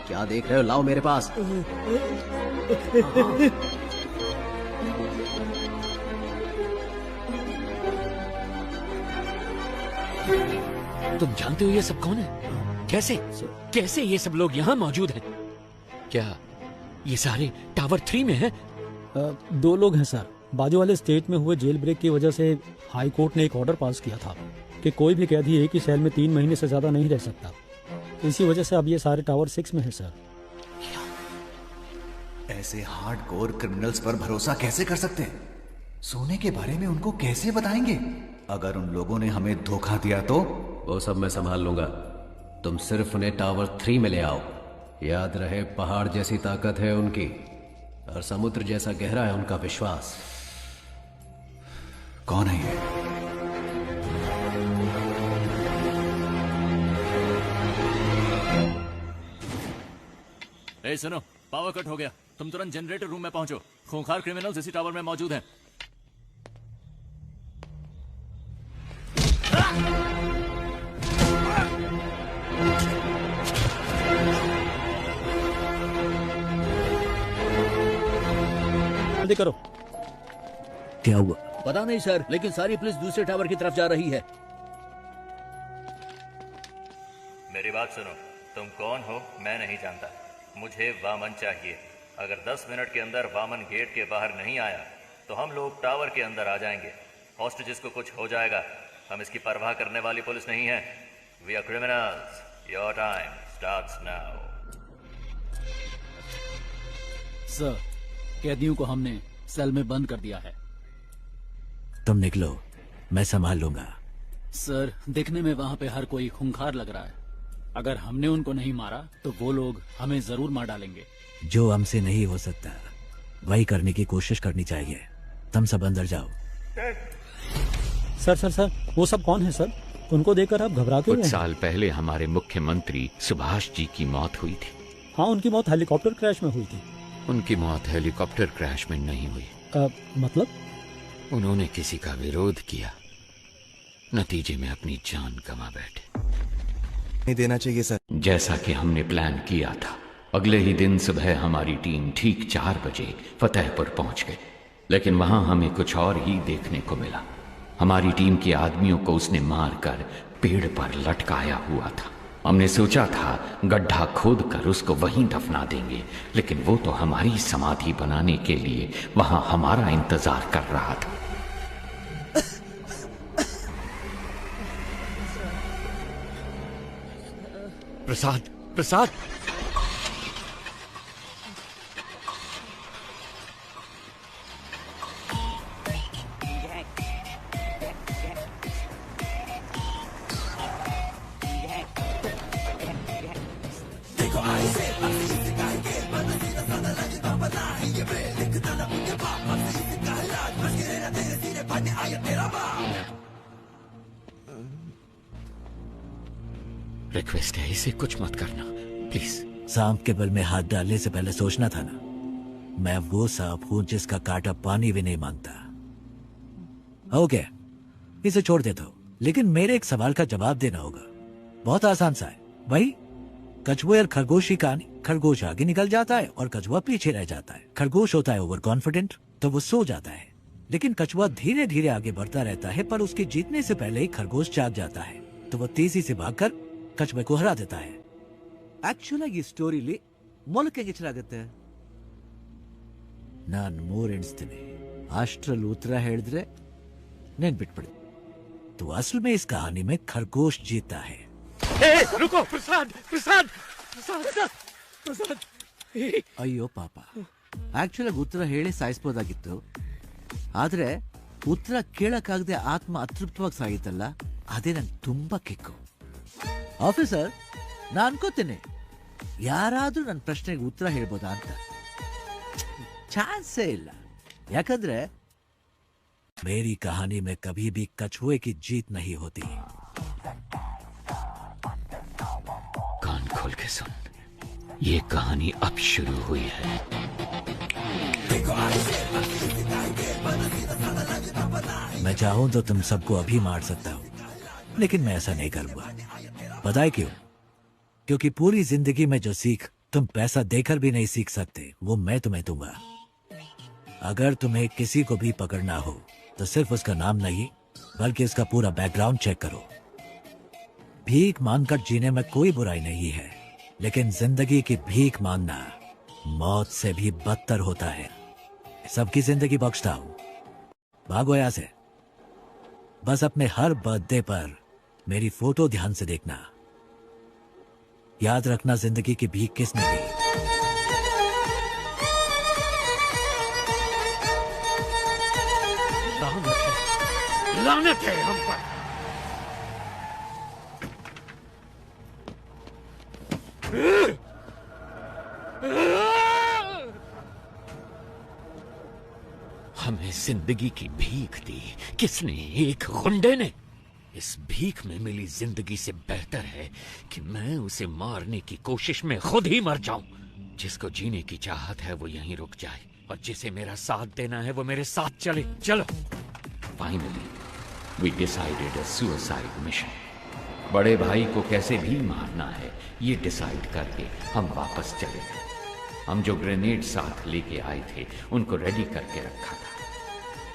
क्या देख रहे हो, लाओ मेरे पास। तुम जानते हो ये सब कौन है? कैसे कैसे ये सब लोग यहाँ मौजूद हैं? क्या ये सारे टावर 3 में हैं? 2 लोग हैं सर। बाजू वाले स्टेट में हुए जेल ब्रेक की वजह से हाई कोर्ट ने एक ऑर्डर पास किया था कि कोई भी कैदी एक ही सेल में 3 महीने से ज्यादा नहीं रह सकता। इसी वजह से अब ये सारे टावर 6 में है सर। ऐसे हार्डकोर क्रिमिनल्स पर भरोसा कैसे कर सकते हैं? सोने के बारे में उनको कैसे बताएंगे? अगर उन लोगों ने हमें धोखा दिया तो? वो सब मैं संभाल लूंगा, तुम सिर्फ उन्हें टावर 3 में ले आओ। याद रहे, पहाड़ जैसी ताकत है उनकी और समुद्र जैसा गहरा है उनका विश्वास। कौन है ये? ए सुनो, पावर कट हो गया, तुम तुरंत जनरेटर रूम में पहुंचो। खूंखार क्रिमिनल्स इसी टावर में मौजूद हैं। जल्दी करो। क्या हुआ? पता नहीं सर, लेकिन सारी पुलिस दूसरे टावर की तरफ जा रही है। मेरी बात सुनो, तुम कौन हो मैं नहीं जानता, मुझे वामन चाहिए। अगर 10 मिनट के अंदर वामन गेट के बाहर नहीं आया तो हम लोग टावर के अंदर आ जाएंगे। हॉस्टेजेस को कुछ हो जाएगा, हम इसकी परवाह करने वाली पुलिस नहीं है। We are criminals, your time starts now. Sir, कैदियों को हमने सेल में बंद कर दिया है। तुम निकलो, मैं संभाल लूंगा। सर, दिखने में वहाँ पे हर कोई खूंखार लग रहा है। अगर हमने उनको नहीं मारा तो वो लोग हमें जरूर मार डालेंगे। जो हमसे नहीं हो सकता वही करने की कोशिश करनी चाहिए। तुम सब अंदर जाओ। सर सर सर, वो सब कौन है सर? उनको देखकर आप घबरा क्यों कुछ रहे हैं? साल पहले हमारे मुख्यमंत्री सुभाष जी की मौत हुई थी। हाँ, उनकी मौत हेलीकॉप्टर क्रैश में हुई थी। उनकी मौत हेलीकॉप्टर क्रैश में नहीं हुई। मतलब? उन्होंने किसी का विरोध किया, नतीजे में अपनी जान गंवा बैठे। नहीं देना चाहिए सर। जैसा कि हमने प्लान किया था, अगले ही दिन सुबह हमारी टीम ठीक 4 बजे फतेहपुर पहुंच गई, लेकिन वहां हमें कुछ और ही देखने को मिला। हमारी टीम के आदमियों को उसने मारकर पेड़ पर लटकाया हुआ था। हमने सोचा था गड्ढा खोद कर उसको वहीं दफना देंगे, लेकिन वो तो हमारी समाधि बनाने के लिए वहां हमारा इंतजार कर रहा था। प्रसाद, प्रसाद, रिक्वेस्ट है, इसे कुछ मत करना प्लीज। सांप के बल में हाथ डालने से पहले सोचना था ना। मैं वो सांप हूं जिसका कांटा पानी भी नहीं मांगता। ओके, इसे छोड़ देता हूं, लेकिन मेरे एक सवाल का जवाब देना होगा। बहुत आसान सा है। वही कछुए और खरगोश की कहानी। खरगोश आगे निकल जाता है और कछुआ पीछे रह जाता है। खरगोश होता है ओवर कॉन्फिडेंट, तो वो सो जाता है, लेकिन कछुआ धीरे धीरे आगे बढ़ता रहता है, पर उसके जीतने से पहले ही खरगोश जाग जाता है, तो वो तेजी से भागकर कछुए को हरा देता है। ಆಕ್ಚುಲ್ ಆಗಿ ಈ ಸ್ಟೋರಿಲಿ ಮೊಲಕ್ಕೆ ಎಚ್ಚರಾಗುತ್ತೆ. ನಾನು 3 ಎಣಿಸ್ತೀನಿ, ಅಷ್ಟ್ರಲ್ಲಿ ಉತ್ತರ ಹೇಳಿದ್ರೆ ನೆನ್ಪಿಟ್ಬಿಡಿ. तो असल में इस कहानी में खरगोश जीता है। रुको, प्रसाद, प्रसाद, प्रसाद, प्रसाद। ಅಯ್ಯೋ ಪಾಪ, ಆಕ್ಚುಲ್ ಆಗಿ ಉತ್ತರ ಹೇಳಿ ಸಾಯಿಸಬಹುದಾಗಿತ್ತು, ಆದ್ರೆ ಉತ್ತರ ಕೇಳಕ್ಕಾಗದೆ ಆತ್ಮ ಅತೃಪ್ತವಾಗಿ ಸಾಗಿತ್ತಲ್ಲ, ಅದೇ ನಂಗೆ ತುಂಬಾ ಕಿಕ್ಕು. ಆಫೀಸರ್, ನಾನು ಅನ್ಕೋತೇನೆ ಯಾರಾದ್ರೂ ನನ್ನ ಪ್ರಶ್ನೆಗೆ ಉತ್ತರ ಹೇಳ್ಬೋದಾ ಅಂತ. ಚಾನ್ಸೇ ಇಲ್ಲ. ಯಾಕಂದ್ರೆ मेरी कहानी में कभी भी कछुए की जीत नहीं होती। कान खोल के सुन, ये कहानी अब शुरू हुई है। मैं चाहूं तो तुम सबको अभी मार सकता हूं, लेकिन मैं ऐसा नहीं करूंगा। पता है क्यों? क्योंकि पूरी जिंदगी में जो सीख तुम पैसा देकर भी नहीं सीख सकते, वो मैं तुम्हें दूंगा। अगर तुम्हें किसी को भी पकड़ना हो तो सिर्फ उसका नाम नहीं, बल्कि उसका पूरा बैकग्राउंड चेक करो। भीख मांगकर जीने में कोई बुराई नहीं है, लेकिन जिंदगी की भीख मांगना मौत से भी बदतर होता है। सबकी जिंदगी बख्शता हूं, भागो यहां से। बस अपने हर बर्थडे पर मेरी फोटो ध्यान से देखना। याद रखना जिंदगी की भीख किसने दी। लानत है हम पर। हमें जिंदगी की भीख दी किसने? एक गुंडे ने। इस भीख में मिली जिंदगी से बेहतर है कि मैं उसे मारने की कोशिश में खुद ही मर जाऊं। जिसको जीने की चाहत है वो यहीं रुक जाए, और जिसे मेरा साथ देना है वो मेरे साथ चले। चलो। Finally we decided a suicide mission. बड़े भाई को कैसे भी मारना है ये डिसाइड करके हम वापस चले गए। हम जो ग्रेनेड साथ लेके आए थे उनको रेडी करके रखा था।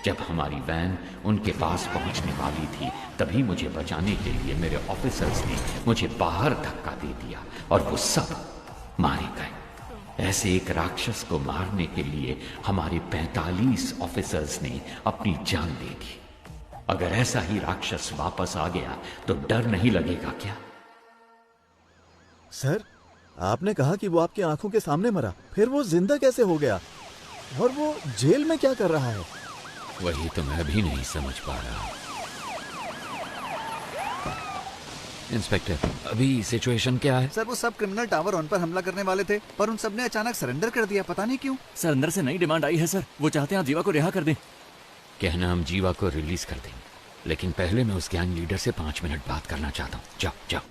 जब हमारी वैन उनके पास पहुंचने वाली थी तभी मुझे बचाने के लिए मेरे ऑफिसर्स ने मुझे बाहर धक्का दे दिया और वो सब मारे गए। ऐसे एक राक्षस को मारने के लिए हमारे 45 ऑफिसर्स ने अपनी जान दे दी। अगर ऐसा ही राक्षस वापस आ गया तो डर नहीं लगेगा क्या? सर, आपने कहा कि वो आपकी आंखों के सामने मरा, फिर वो जिंदा कैसे हो गया? और वो जेल में क्या कर रहा है? वही तो मैं भी नहीं समझ पा रहा। इंस्पेक्टर, अभी सिचुएशन क्या है? सर, वो सब क्रिमिनल टावर ऑन पर हमला करने वाले थे, पर उन सब ने अचानक सरेंडर कर दिया, पता नहीं क्यों। सर, अंदर से नई डिमांड आई है सर। वो चाहते हैं आप जीवा को रिहा कर दें। कहना हम जीवा को रिलीज कर देंगे, लेकिन पहले मैं उस गैंग लीडर से 5 मिनट बात करना चाहता हूँ। जाओ जाओ।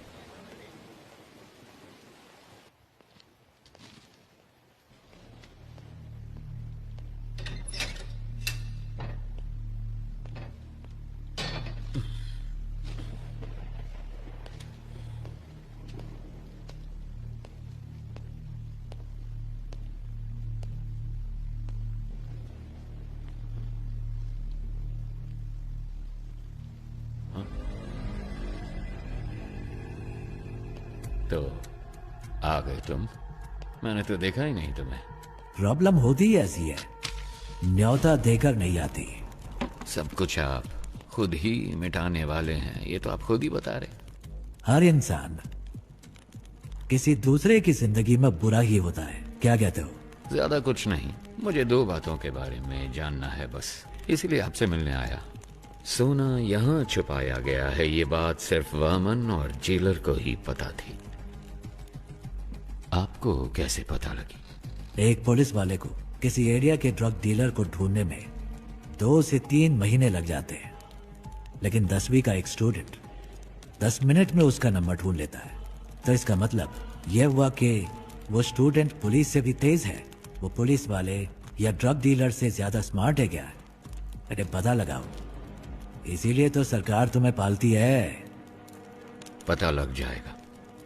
तो आ गए तुम? मैंने तो देखा ही नहीं तुम्हें। प्रॉब्लम होती ही ऐसी है, न्योता देकर नहीं आती। सब कुछ आप खुद ही मिटाने वाले हैं, ये तो आप खुद ही बता रहे। हर इंसान किसी दूसरे की जिंदगी में बुरा ही होता है, क्या कहते हो? ज्यादा कुछ नहीं, मुझे 2 बातों के बारे में जानना है बस, इसलिए आपसे मिलने आया। सोना यहाँ छुपाया गया है, ये बात सिर्फ वामन और जेलर को ही पता थी। आपको कैसे पता लगी? एक पुलिस वाले को किसी एरिया के ड्रग डीलर को ढूंढने में 2 से 3 महीने लग जाते हैं, लेकिन 10वीं का एक स्टूडेंट 10 मिनट में उसका नंबर ढूंढ लेता है। तो इसका मतलब यह हुआ कि वो स्टूडेंट पुलिस से भी तेज है। वो पुलिस वाले या ड्रग डीलर से ज्यादा स्मार्ट है क्या? अरे पता लगाओ, इसीलिए तो सरकार तुम्हें पालती है। पता लग जाएगा।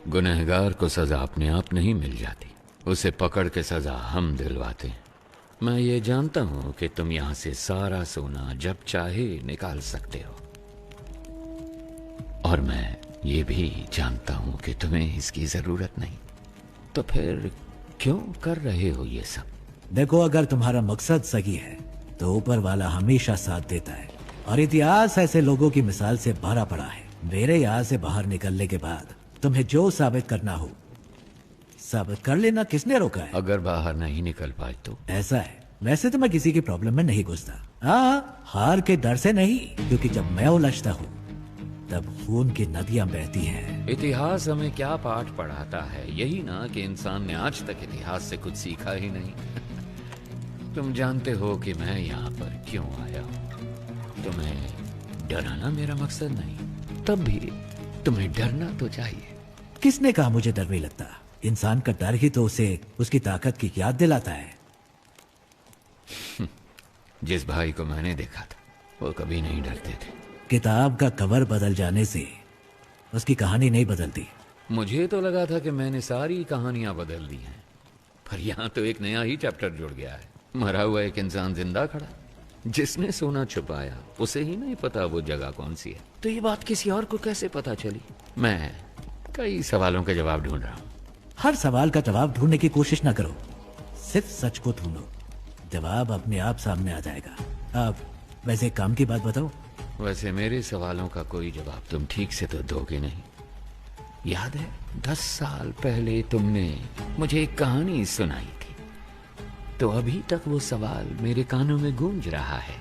गुनहगार को सजा अपने आप नहीं मिल जाती, उसे पकड़ के सजा हम दिलवाते हैं। मैं ये जानता हूं कि तुम यहां से सारा सोना जब चाहे निकाल सकते हो, और मैं ये भी जानता हूं कि तुम्हें इसकी जरूरत नहीं। तो फिर क्यों कर रहे हो ये सब? देखो, अगर तुम्हारा मकसद सही है तो ऊपर वाला हमेशा साथ देता है, और इतिहास ऐसे लोगों की मिसाल से भरा पड़ा है। मेरे यहाँ से बाहर निकलने के बाद तुम्हें जो साबित करना हो साबित कर लेना, किसने रोका है? अगर बाहर नहीं निकल पाए तो? ऐसा है, वैसे तो मैं किसी की प्रॉब्लम में नहीं घुसता। हाँ, हार के डर से नहीं, क्योंकि जब मैं उलझता हूँ तब खून की नदियां बहती हैं। इतिहास हमें क्या पाठ पढ़ाता है? यही ना कि इंसान ने आज तक इतिहास से कुछ सीखा ही नहीं। तुम जानते हो कि मैं यहाँ पर क्यों आया हूँ। तुम्हें डराना मेरा मकसद नहीं, तब भी तुम्हें डरना तो चाहिए। किसने कहा मुझे डर नहीं लगता? इंसान का डर ही तो उसे उसकी ताकत की याद दिलाता है। जिस भाई को मैंने देखा था वो कभी नहीं डरते थे। किताब का कवर बदल जाने से उसकी कहानी नहीं बदलती। मुझे तो लगा था कि मैंने सारी कहानियां बदल दी हैं, पर यहाँ तो एक नया ही चैप्टर जुड़ गया है। मरा हुआ एक इंसान जिंदा खड़ा, जिसने सोना छुपाया उसे ही नहीं पता वो जगह कौन सी है। तो ये बात किसी और को कैसे पता चली? मैं कई सवालों के जवाब ढूंढ रहा हूँ। हर सवाल का जवाब ढूंढने की कोशिश ना करो, सिर्फ सच को ढूंढो, जवाब अपने आप सामने आ जाएगा। अब वैसे काम की बात बताओ। वैसे मेरे सवालों का कोई जवाब तुम ठीक से तो दोगे नहीं। याद है 10 साल पहले तुमने मुझे एक कहानी सुनाई थी, तो अभी तक वो सवाल मेरे कानों में गूंज रहा है।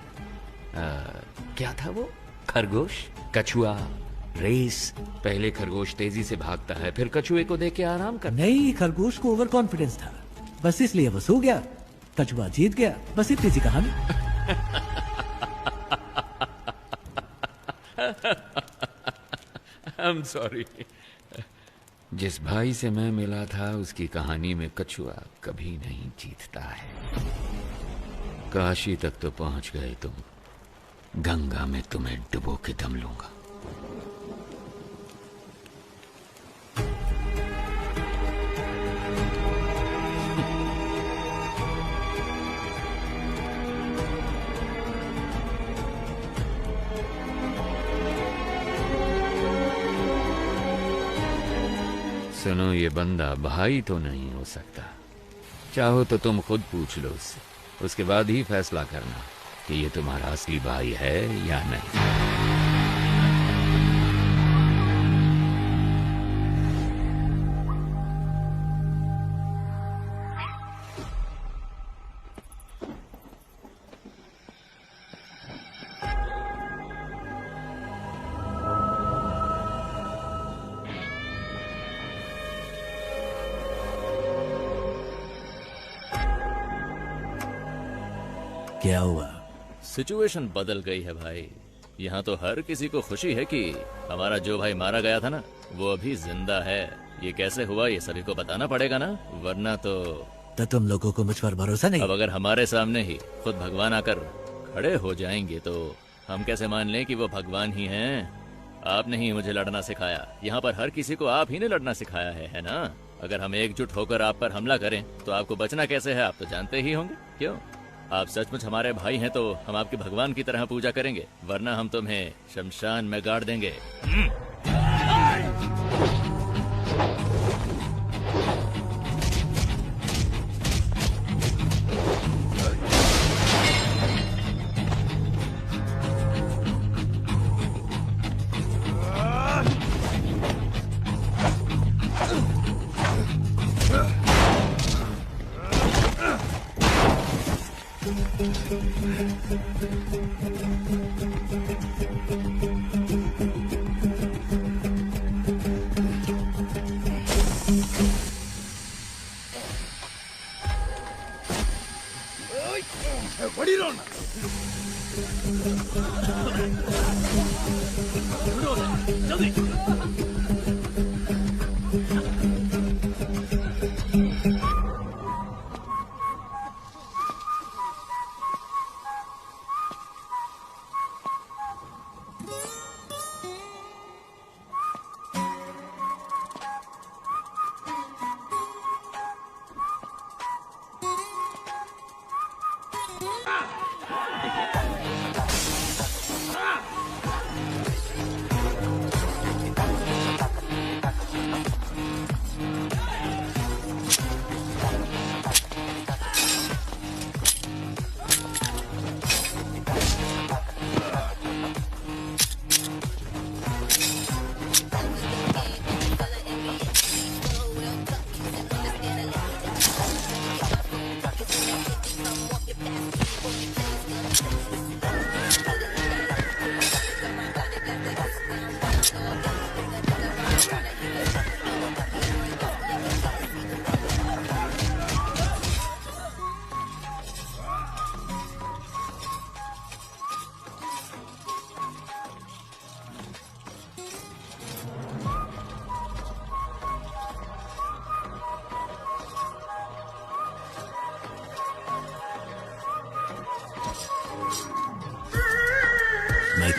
क्या था वो? खरगोश, कछुआ, रेस। पहले खरगोश तेजी से भागता है, फिर कछुए को देख के आराम कर। नहीं, खरगोश को ओवर कॉन्फिडेंस था, बस इसलिए वो सो गया। कछुआ जीत गया, बस इतनी सी कहानी। I'm sorry। जिस भाई से मैं मिला था उसकी कहानी में कछुआ कभी नहीं जीतता है। काशी तक तो पहुंच गए तुम, गंगा में तुम्हें डुबो के दम लूंगा। सुनो, ये बंदा भाई तो नहीं हो सकता। चाहो तो तुम खुद पूछ लो उससे, उसके बाद ही फैसला करना कि ये तुम्हारा असली भाई है या नहीं। क्या हुआ? सिचुएशन बदल गई है भाई। यहाँ तो हर किसी को खुशी है कि हमारा जो भाई मारा गया था ना, वो अभी जिंदा है। ये कैसे हुआ ये सभी को बताना पड़ेगा ना, वरना तो तुम लोगों को मुझ पर भरोसा नहीं? अब अगर हमारे सामने ही खुद भगवान आकर खड़े हो जाएंगे तो हम कैसे मान लें कि वो भगवान ही हैं? आपने ही मुझे लड़ना सिखाया। यहाँ पर हर किसी को आप ही ने लड़ना सिखाया है ना? अगर हम एकजुट होकर आप पर हमला करें तो आपको बचना कैसे है, आप तो जानते ही होंगे। क्यों? आप सचमुच हमारे भाई हैं तो हम आपके भगवान की तरह पूजा करेंगे, वरना हम तुम्हें शमशान में गाड़ देंगे।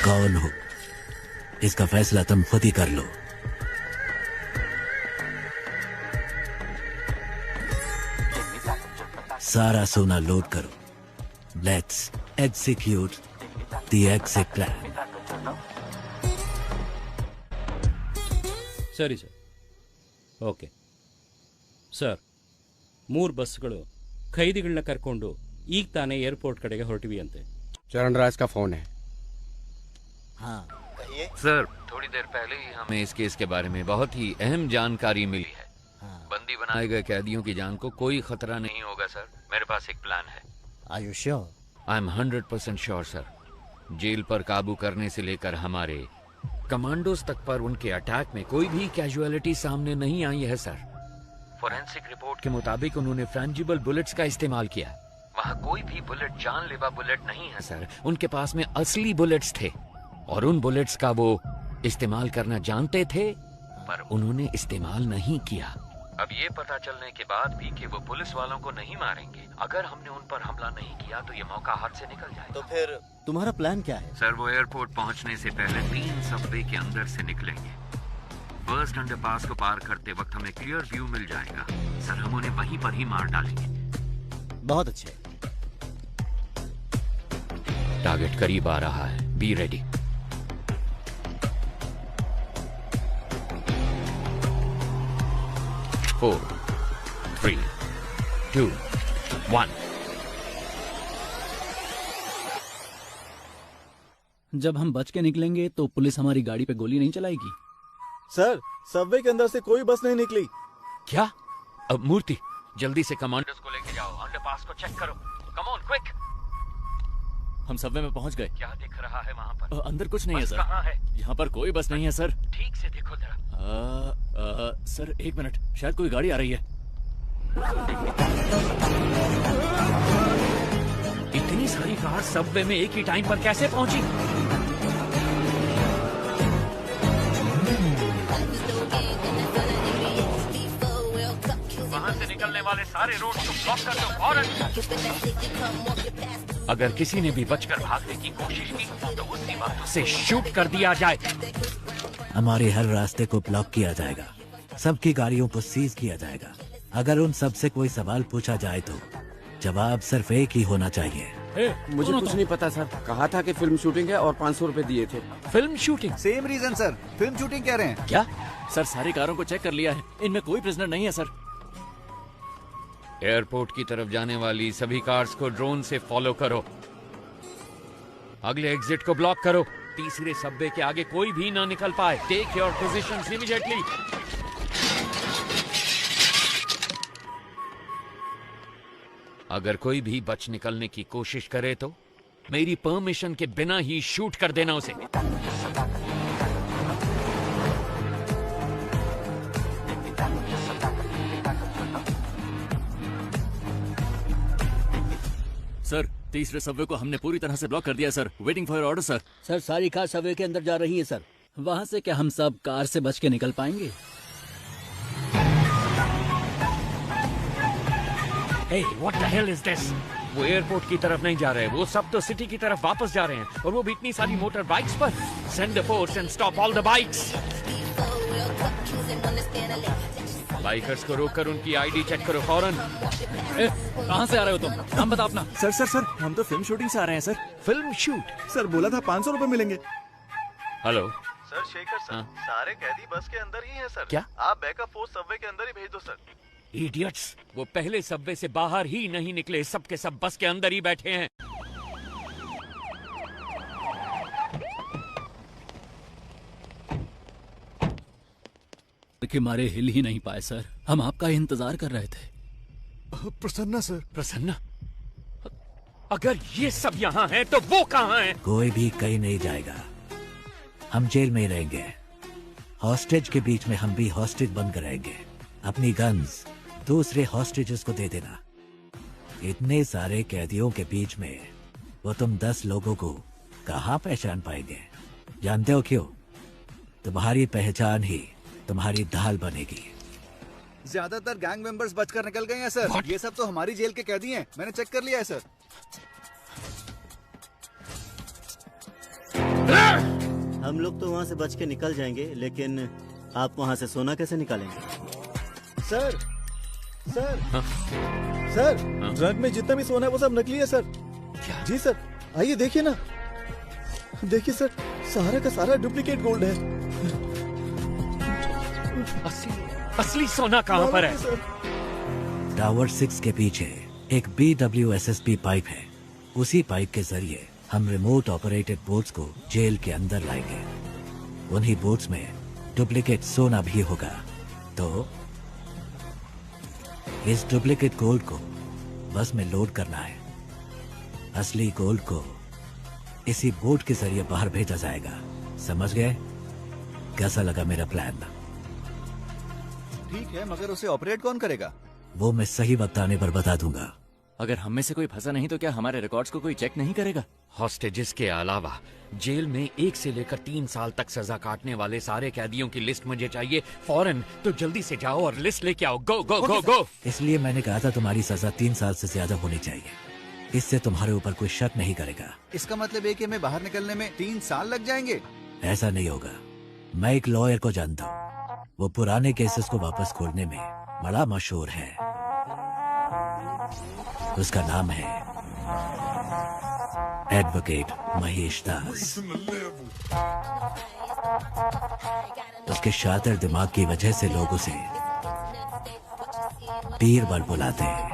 कौन हो इसका फैसला तुम खुद ही कर लो। सारा सोना लोड करो। Let's execute the exit plan. ಸರಿ ಸರ್. ಓಕೆ ಸರ್, 3 ಬಸ್ಗಳು ಖೈದಿಗಳನ್ನ ಕರ್ಕೊಂಡು ಈಗ ತಾನೇ ಏರ್ಪೋರ್ಟ್ ಕಡೆಗೆ ಹೊರಟಿವಿ ಅಂತೆ. चरणराज का फोन है। हाँ सर, थोड़ी देर पहले ही हमें इस केस के बारे में बहुत ही अहम जानकारी मिली है। बंदी बनाए गए कैदियों की जान को कोई खतरा नहीं होगा सर। मेरे पास एक प्लान है। Are you sure? I am 100% sure sir. Jail पर काबू करने से लेकर हमारे कमांडोज तक पर उनके अटैक में कोई भी कैजुअलिटी सामने नहीं आई है सर। फोरेंसिक रिपोर्ट के मुताबिक उन्होंने फ्रेंजिबल बुलेट्स का इस्तेमाल किया। वहाँ कोई भी बुलेट जानलेवा बुलेट नहीं है सर। उनके पास में असली बुलेट्स थे और उन बुलेट्स का वो इस्तेमाल करना जानते थे, पर उन्होंने इस्तेमाल नहीं किया। अब ये पता चलने के बाद भी कि वो पुलिस वालों को नहीं मारेंगे। अगर हमने उन पर हमला नहीं किया तो ये मौका हाथ से निकल जाएगा। तो फिर तुम्हारा प्लान क्या है? सर, वो एयरपोर्ट पहुंचने से पहले 3 सबवे के अंदर से निकलेंगे। फर्स्ट अंडरपास को पार करते वक्त हमें क्लियर व्यू मिल जाएगा। सर, हम उन्हें वहीं पर ही मार डालेंगे। बहुत अच्छे। टारगेट करीब आ रहा है। Be ready. Four, 3, 2, 1। जब हम बच के निकलेंगे तो पुलिस हमारी गाड़ी पे गोली नहीं चलाएगी। सर, सबवे के अंदर से कोई बस नहीं निकली। क्या? अब मूर्ति, जल्दी से कमांडर्स को लेके जाओ। अंडरपास को चेक करो। Come on quick. हम सबवे में पहुंच गए। क्या दिख रहा है वहाँ पर? अंदर कुछ नहीं है बस सर। कहाँ है? यहाँ पर कोई बस नहीं है सर। ठीक से देखो जरा। सर 1 मिनट, शायद कोई गाड़ी आ रही है। इतनी सारी कार सबवे में एक ही टाइम पर कैसे पहुंची? वहां से निकलने वाले सारे रोड को ब्लॉक कर दो फौरन। अगर किसी ने भी बचकर भागने की कोशिश की तो उसी वक्त उसे शूट कर दिया जाए। हमारे हर रास्ते को ब्लॉक किया जाएगा। सबकी गाड़ियों को सीज किया जाएगा। अगर उन सब से कोई सवाल पूछा जाए तो जवाब सिर्फ एक ही होना चाहिए। मुझे कुछ नहीं पता सर। कहा था कि फिल्म शूटिंग है और 500 रुपए दिए थे। Film shooting? Same reason sir, film shooting कह रहे हैं। क्या? सर, सारी कारों को चेक कर लिया है। इनमें कोई प्रिजनर नहीं है सर। एयरपोर्ट की तरफ जाने वाली सभी कार्स को ड्रोन से फॉलो करो। अगले एग्जिट को ब्लॉक करो। तीसरे सबवे के आगे कोई भी ना निकल पाए। Take your positions immediately. अगर कोई भी बच निकलने की कोशिश करे तो मेरी परमिशन के बिना ही शूट कर देना उसे। सर, तीसरे सबवे को हमने पूरी तरह से ब्लॉक कर दिया sir. Waiting for order sir. Sir, सारी कार सबवे के अंदर जा रही है सर। वहां से क्या हम सब कार से बच के निकल पाएंगे? Hey, what the hell is this? वो एयरपोर्ट की तरफ नहीं जा रहे। वो सब तो सिटी की तरफ वापस जा रहे हैं और वो भी इतनी सारी मोटर बाइक्स पर। Send the force and stop all the bikes. Bikers को रोककर उनकी आईडी चेक करो फौरन। कहाँ से आ रहे हो तुम? नाम बता अपना। सर, हम तो फिल्म शूटिंग से आ रहे हैं सर। Film shoot? सर, बोला था 500 रुपए मिलेंगे। हेलो सर, शेखर सर, सारे कैदी बस के अंदर ही हैं सर। क्या? आप बैकअप फोर्स सबवे के अंदर ही भेज दो सर। इडियट्स, वो पहले सबवे से बाहर ही नहीं निकले। सब के सब बस के अंदर ही बैठे हैं। के मारे हिल ही नहीं पाए सर। हम आपका इंतजार कर रहे थे। प्रसन्ना सर। प्रसन्ना? अगर ये सब यहाँ हैं तो वो कहाँ हैं? कोई भी कहीं नहीं जाएगा। हम जेल में ही रहेंगे। हॉस्टेज के बीच में हम भी हॉस्टेज बनकर रहेंगे। अपनी गन्स दूसरे हॉस्टेजेस को दे देना। इतने सारे कैदियों के बीच में वो तुम 10 लोगों को कहाँ पहचान पाएंगे? जानते हो क्यों? तुम्हारी पहचान ही तुम्हारी ढाल बनेगी। ज्यादातर गैंग मेंबर्स बचकर निकल गए हैं सर। ये सब तो हमारी जेल के कैदी हैं। मैंने चेक कर लिया है सर। हम लोग तो वहाँ से बच के निकल जाएंगे, लेकिन आप वहाँ से सोना कैसे निकालेंगे? सर सर सर, ट्रक में जितना भी सोना है वो सब नकली है सर। जी सर, आइए देखिए ना, देखिए सर, सारा का सारा डुप्लीकेट गोल्ड है। असली सोना कहाँ पर है? टावर 6 के पीछे एक BWSSP पाइप है। उसी पाइप के जरिए हम रिमोट ऑपरेटेड बोट्स को जेल के अंदर लाएंगे। उन्हीं बोट्स में डुप्लीकेट सोना भी होगा। तो इस डुप्लीकेट गोल्ड को बस में लोड करना है। असली गोल्ड को इसी बोट के जरिए बाहर भेजा जाएगा। समझ गए? कैसा लगा मेरा प्लान? ठीक है, मगर उसे ऑपरेट कौन करेगा? वो मैं सही वक्त आने पर बता दूंगा। अगर हम में से कोई फंसा नहीं तो क्या हमारे रिकॉर्ड्स को कोई चेक नहीं करेगा? हॉस्टेजेस के अलावा जेल में 1 से लेकर 3 साल तक सजा काटने वाले सारे कैदियों की लिस्ट मुझे चाहिए फौरन। तो जल्दी से जाओ और लिस्ट लेके आओ। गो गो गो गो। इसलिए मैंने कहा था तुम्हारी सजा 3 साल से ज्यादा होनी चाहिए। इससे तुम्हारे ऊपर कोई शक नहीं करेगा। इसका मतलब है कि हमें बाहर निकलने में 3 साल लग जाएंगे? ऐसा नहीं होगा। मैं एक लॉयर को जानता हूँ, वो पुराने केसेस को वापस खोलने में बड़ा मशहूर है। उसका नाम है एडवोकेट महेश दास। उसके शातिर दिमाग की वजह से लोग उसे बीरबल बुलाते हैं।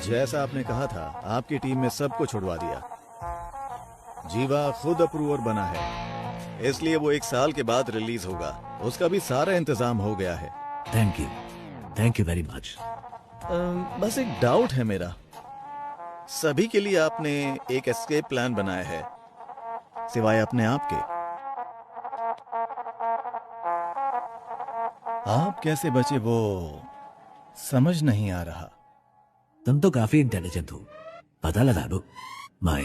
जैसा आपने कहा था, आपकी टीम में सबको छुड़वा दिया। जीवा खुद अप्रूवर बना है, इसलिए वो 1 साल के बाद रिलीज होगा। उसका भी सारा इंतजाम हो गया है। Thank you very much. बस एक डाउट है मेरा। सभी के लिए आपने एक एस्केप प्लान बनाया है, सिवाय अपने आप के। आप कैसे बचे वो समझ नहीं आ रहा। तुम तो काफी इंटेलिजेंट हो, पता लगा लो। माए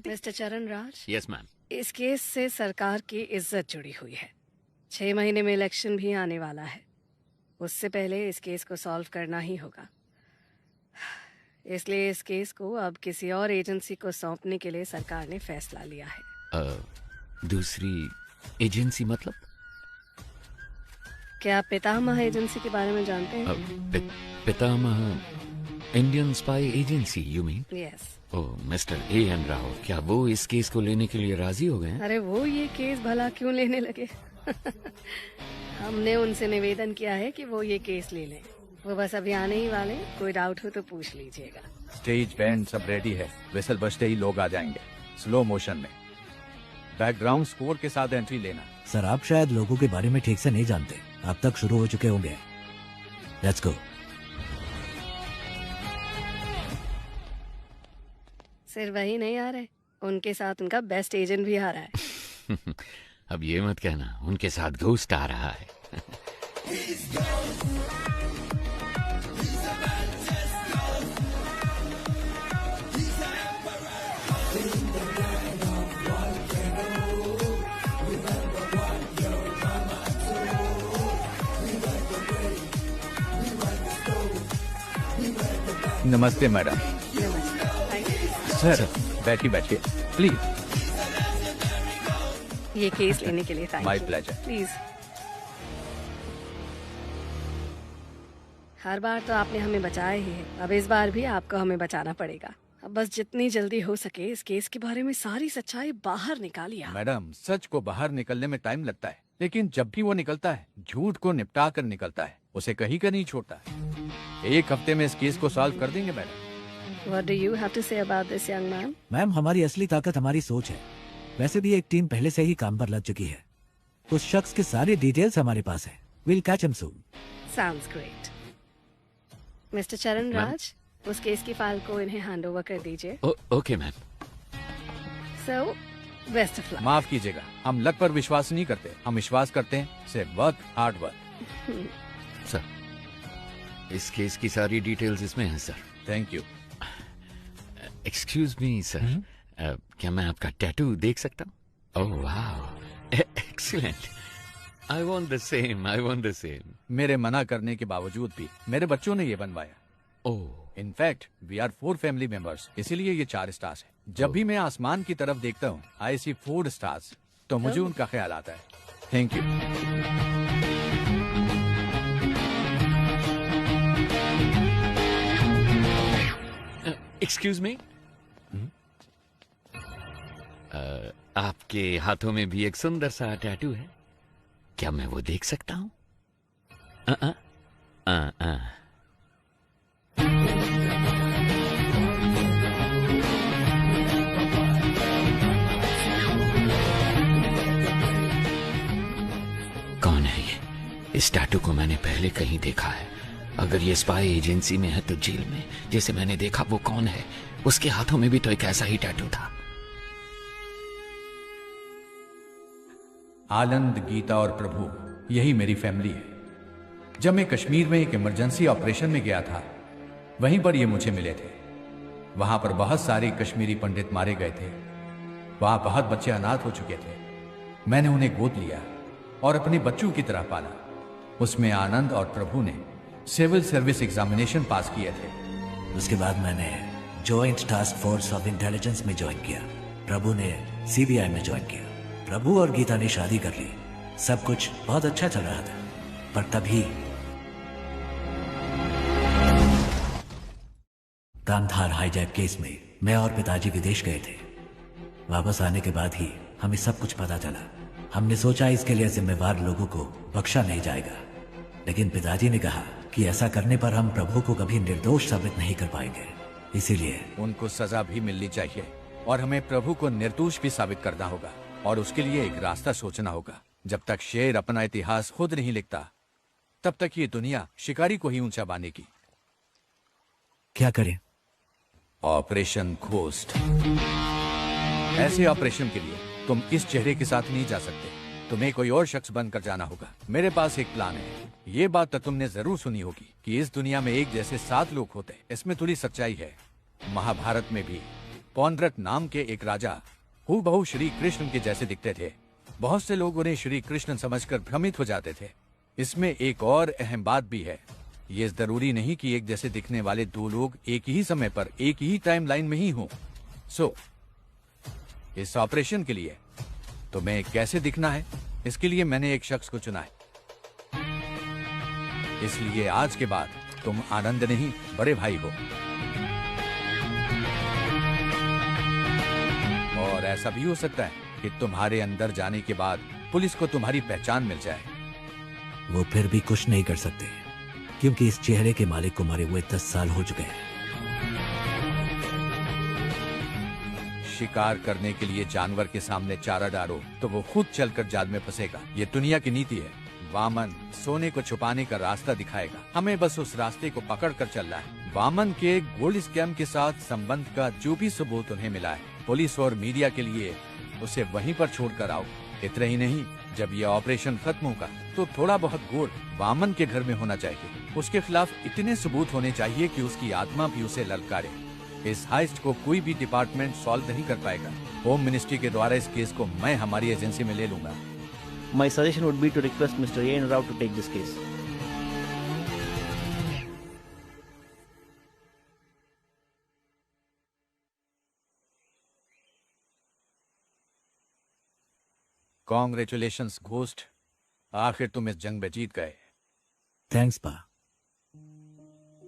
मिस्टर चरण राज, यस मैम। इस केस से सरकार की इज्जत जुड़ी हुई है। 6 महीने में इलेक्शन भी आने वाला है। उससे पहले इस केस को सॉल्व करना ही होगा। इसलिए इस केस को अब किसी और एजेंसी को सौंपने के लिए सरकार ने फैसला लिया है। दूसरी एजेंसी मतलब? क्या आप पितामह एजेंसी के बारे में जानते हैं? पितामह Indian spy agency you mean? Yes. Oh, mister A.N. Rao, क्या वो इस केस को लेने के लिए राजी हो गए हैं? अरे वो ये केस भला क्यों लेने लगे? हमने उनसे निवेदन किया है कि वो ये केस ले लें। वो बस अभी आने ही वाले, कोई डाउट हो तो पूछ लीजिएगा। स्टेज बैंड सब रेडी है, विसल बजते ही लोग आ जाएंगे स्लो मोशन में। बैकग्राउंड स्कोर के साथ एंट्री लेना। सर, आप शायद लोगों के बारे में ठीक से नहीं जानते। अब तक शुरू हो चुके होंगे। Let's go. सिर्फ वही नहीं आ रहे, उनके साथ उनका बेस्ट एजेंट भी आ रहा है। अब ये मत कहना उनके साथ घोस्ट आ रहा है। नमस्ते मैडम। सर बैठिए बैठिए प्लीज। ये केस लेने के लिए thank my you. Pleasure. Please. हर बार तो आपने हमें बचाया ही है, अब इस बार भी आपको हमें बचाना पड़ेगा। अब बस जितनी जल्दी हो सके इस केस के बारे में सारी सच्चाई बाहर निकालिए। मैडम सच को बाहर निकलने में टाइम लगता है, लेकिन जब भी वो निकलता है झूठ को निपटा कर निकलता है, उसे कहीं का नहीं छोड़ता है। एक हफ्ते में इस केस को सॉल्व कर देंगे madam. What do you have to say about this young man? Ma'am हमारी असली ताकत हमारी सोच है। वैसे भी एक टीम पहले से ही काम पर लग चुकी है। उस शख्स की सारी डिटेल्स हमारे पास है। We'll catch him soon. Sounds great. Mister चरण राज, उस केस की फाइल को इन्हें हैंड ओवर कर दीजिए। Okay ma'am. So, best of luck. माफ कीजिएगा, हम लक पर विश्वास नहीं करते, हम विश्वास करते हैं सिर्फ वर्क, हार्ड वर्क। सर, इस केस की सारी डिटेल्स इसमें हैं sir. Thank you. Excuse me sir, क्या मैं आपका टैटू देख सकता हूँ? ओह वाह, excellent. I want the same, I want the same. मेरे मना करने के बावजूद भी मेरे बच्चों ने ये बनवाया। Oh. In fact we are 4 family members, इसीलिए ये 4 स्टार्स है। जब भी मैं आसमान की तरफ देखता हूँ आई सी 4 स्टार्स, तो मुझे उनका ख्याल आता है। Thank you. एक्सक्यूज मी, आपके हाथों में भी एक सुंदर सा टैटू है, क्या मैं वो देख सकता हूँ? कौन है ये? इस टैटू को मैंने पहले कहीं देखा है। अगर ये स्पाई एजेंसी में है तो जेल में जैसे मैंने देखा वो कौन है? उसके हाथों में भी तो एक ऐसा ही टैटू था। आनंद, गीता और प्रभु, यही मेरी फैमिली है। जब मैं कश्मीर में एक इमरजेंसी ऑपरेशन में गया था, वहीं पर ये मुझे मिले थे। वहां पर बहुत सारे कश्मीरी पंडित मारे गए थे। वहां बहुत बच्चे अनाथ हो चुके थे। मैंने उन्हें गोद लिया और अपने बच्चों की तरह पाला। उसमें आनंद और प्रभु ने सिविल सर्विस एग्जामिनेशन पास किए थे। उसके बाद मैंने joint task force of intelligence में ज्वाइन किया। प्रभु ने सीबीआई में ज्वाइन किया। प्रभु और गीता ने शादी कर ली। सब कुछ बहुत अच्छा चल रहा था, पर तभी कांधार हाईजैक केस में मैं और पिताजी विदेश गए थे। वापस आने के बाद ही हमें सब कुछ पता चला। हमने सोचा इसके लिए जिम्मेवार लोगों को बख्शा नहीं जाएगा, लेकिन पिताजी ने कहा कि ऐसा करने पर हम प्रभु को कभी निर्दोष साबित नहीं कर पाएंगे। इसीलिए उनको सजा भी मिलनी चाहिए और हमें प्रभु को निर्दोष भी साबित करना होगा, और उसके लिए एक रास्ता सोचना होगा। जब तक शेर अपना इतिहास खुद नहीं लिखता, तब तक ये दुनिया शिकारी को ही ऊंचा बांधेगी। क्या करें? Operation ghost. ऐसे ऑपरेशन के लिए तुम इस चेहरे के साथ नहीं जा सकते, तुम्हें कोई और शख्स बनकर जाना होगा। मेरे पास एक प्लान है। ये बात तो तुमने जरूर सुनी होगी कि इस दुनिया में एक जैसे 7 लोग होते हैं। इसमें थोड़ी सच्चाई है। महाभारत में भी पौंड्रक नाम के एक राजा हूबहू श्री कृष्ण के जैसे दिखते थे। बहुत से लोग उन्हें श्री कृष्ण समझकर भ्रमित हो जाते थे। इसमें एक और अहम बात भी है। ये जरूरी नहीं कि एक जैसे दिखने वाले 2 लोग एक ही समय पर एक ही टाइम लाइन में ही हों। सो इस ऑपरेशन के लिए तुम्हें कैसे दिखना है, इसके लिए मैंने एक शख्स को चुना है। इसलिए आज के बाद तुम आनंद नहीं, बड़े भाई हो। और ऐसा भी हो सकता है कि तुम्हारे अंदर जाने के बाद पुलिस को तुम्हारी पहचान मिल जाए। वो फिर भी कुछ नहीं कर सकते, क्योंकि इस चेहरे के मालिक को मरे हुए 10 साल हो चुके हैं। शिकार करने के लिए जानवर के सामने चारा डालो तो वो खुद चलकर जाल में फंसेगा। ये दुनिया की नीति है। वामन सोने को छुपाने का रास्ता दिखाएगा, हमें बस उस रास्ते को पकड़ कर चलना है। वामन के गोल्ड स्कैम के साथ संबंध का जो भी सबूत उन्हें मिला है, पुलिस और मीडिया के लिए उसे वहीं पर छोड़कर आओ। इतना ही नहीं, जब ये ऑपरेशन खत्म होगा तो थोड़ा बहुत गोल्ड वामन के घर में होना चाहिए। उसके खिलाफ इतने सबूत होने चाहिए कि उसकी आत्मा भी उसे ललकारे। इस हाइस्ट को कोई भी डिपार्टमेंट सॉल्व नहीं कर पाएगा। होम मिनिस्ट्री के द्वारा इस केस को मैं हमारी एजेंसी में ले लूंगा। My suggestion would be to request Mr. A.N. Rao to take this case. Congratulations ghost, आखिर तुम इस जंग में जीत गए। थैंक्स पा,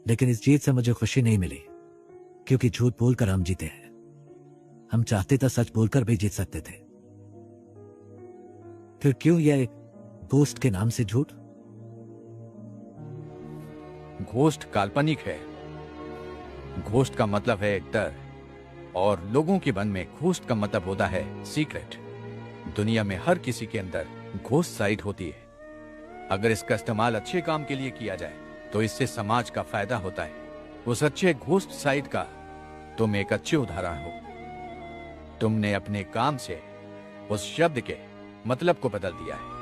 लेकिन इस जीत से मुझे खुशी नहीं मिली, क्योंकि झूठ बोलकर हम जीते हैं। हम चाहते तो सच बोलकर भी जीत सकते थे। फिर क्यों यह घोस्ट के नाम से झूठ? घोस्ट काल्पनिक है। घोस्ट का मतलब है डर, और लोगों के मन में घोस्ट का मतलब होता है सीक्रेट। दुनिया में हर किसी के अंदर घोस्ट साइड होती है। अगर इसका इस्तेमाल अच्छे काम के लिए किया जाए तो इससे समाज का फायदा होता है। उस अच्छे घोस्ट साइड का तुम एक अच्छे उदाहरण हो। तुमने अपने काम से उस शब्द के मतलब को बदल दिया है।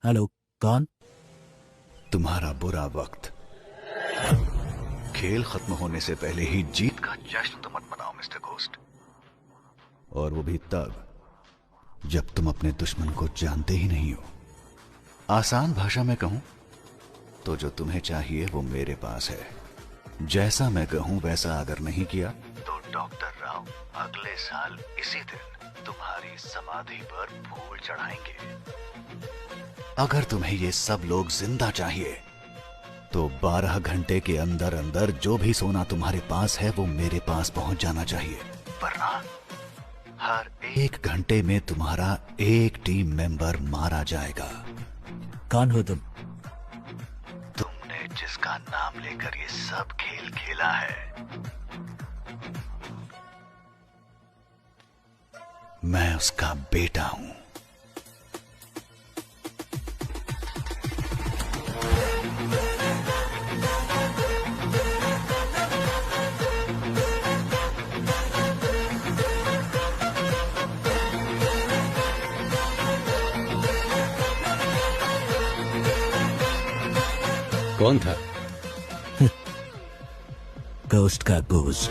हेलो, कौन? तुम्हारा बुरा वक्त। खेल खत्म होने से पहले ही जीत का जश्न तो मत मनाओ मिस्टर घोस्ट, और वो भी तब जब तुम अपने दुश्मन को जानते ही नहीं हो। आसान भाषा में कहूं तो जो तुम्हें चाहिए वो मेरे पास है। जैसा मैं कहूं वैसा अगर नहीं किया तो डॉक्टर राव अगले साल इसी दिन तुम्हारी समाधि पर फूल चढ़ाएंगे। अगर तुम्हें ये सब लोग जिंदा चाहिए तो 12 घंटे के अंदर अंदर जो भी सोना तुम्हारे पास है वो मेरे पास पहुंच जाना चाहिए, वरना हर 1 घंटे में तुम्हारा एक टीम मेंबर मारा जाएगा। कौन हो तुम? तुमने जिसका नाम लेकर ये सब खेल खेला है, मैं उसका बेटा हूं। कौन था? घोस्ट का घोस्ट।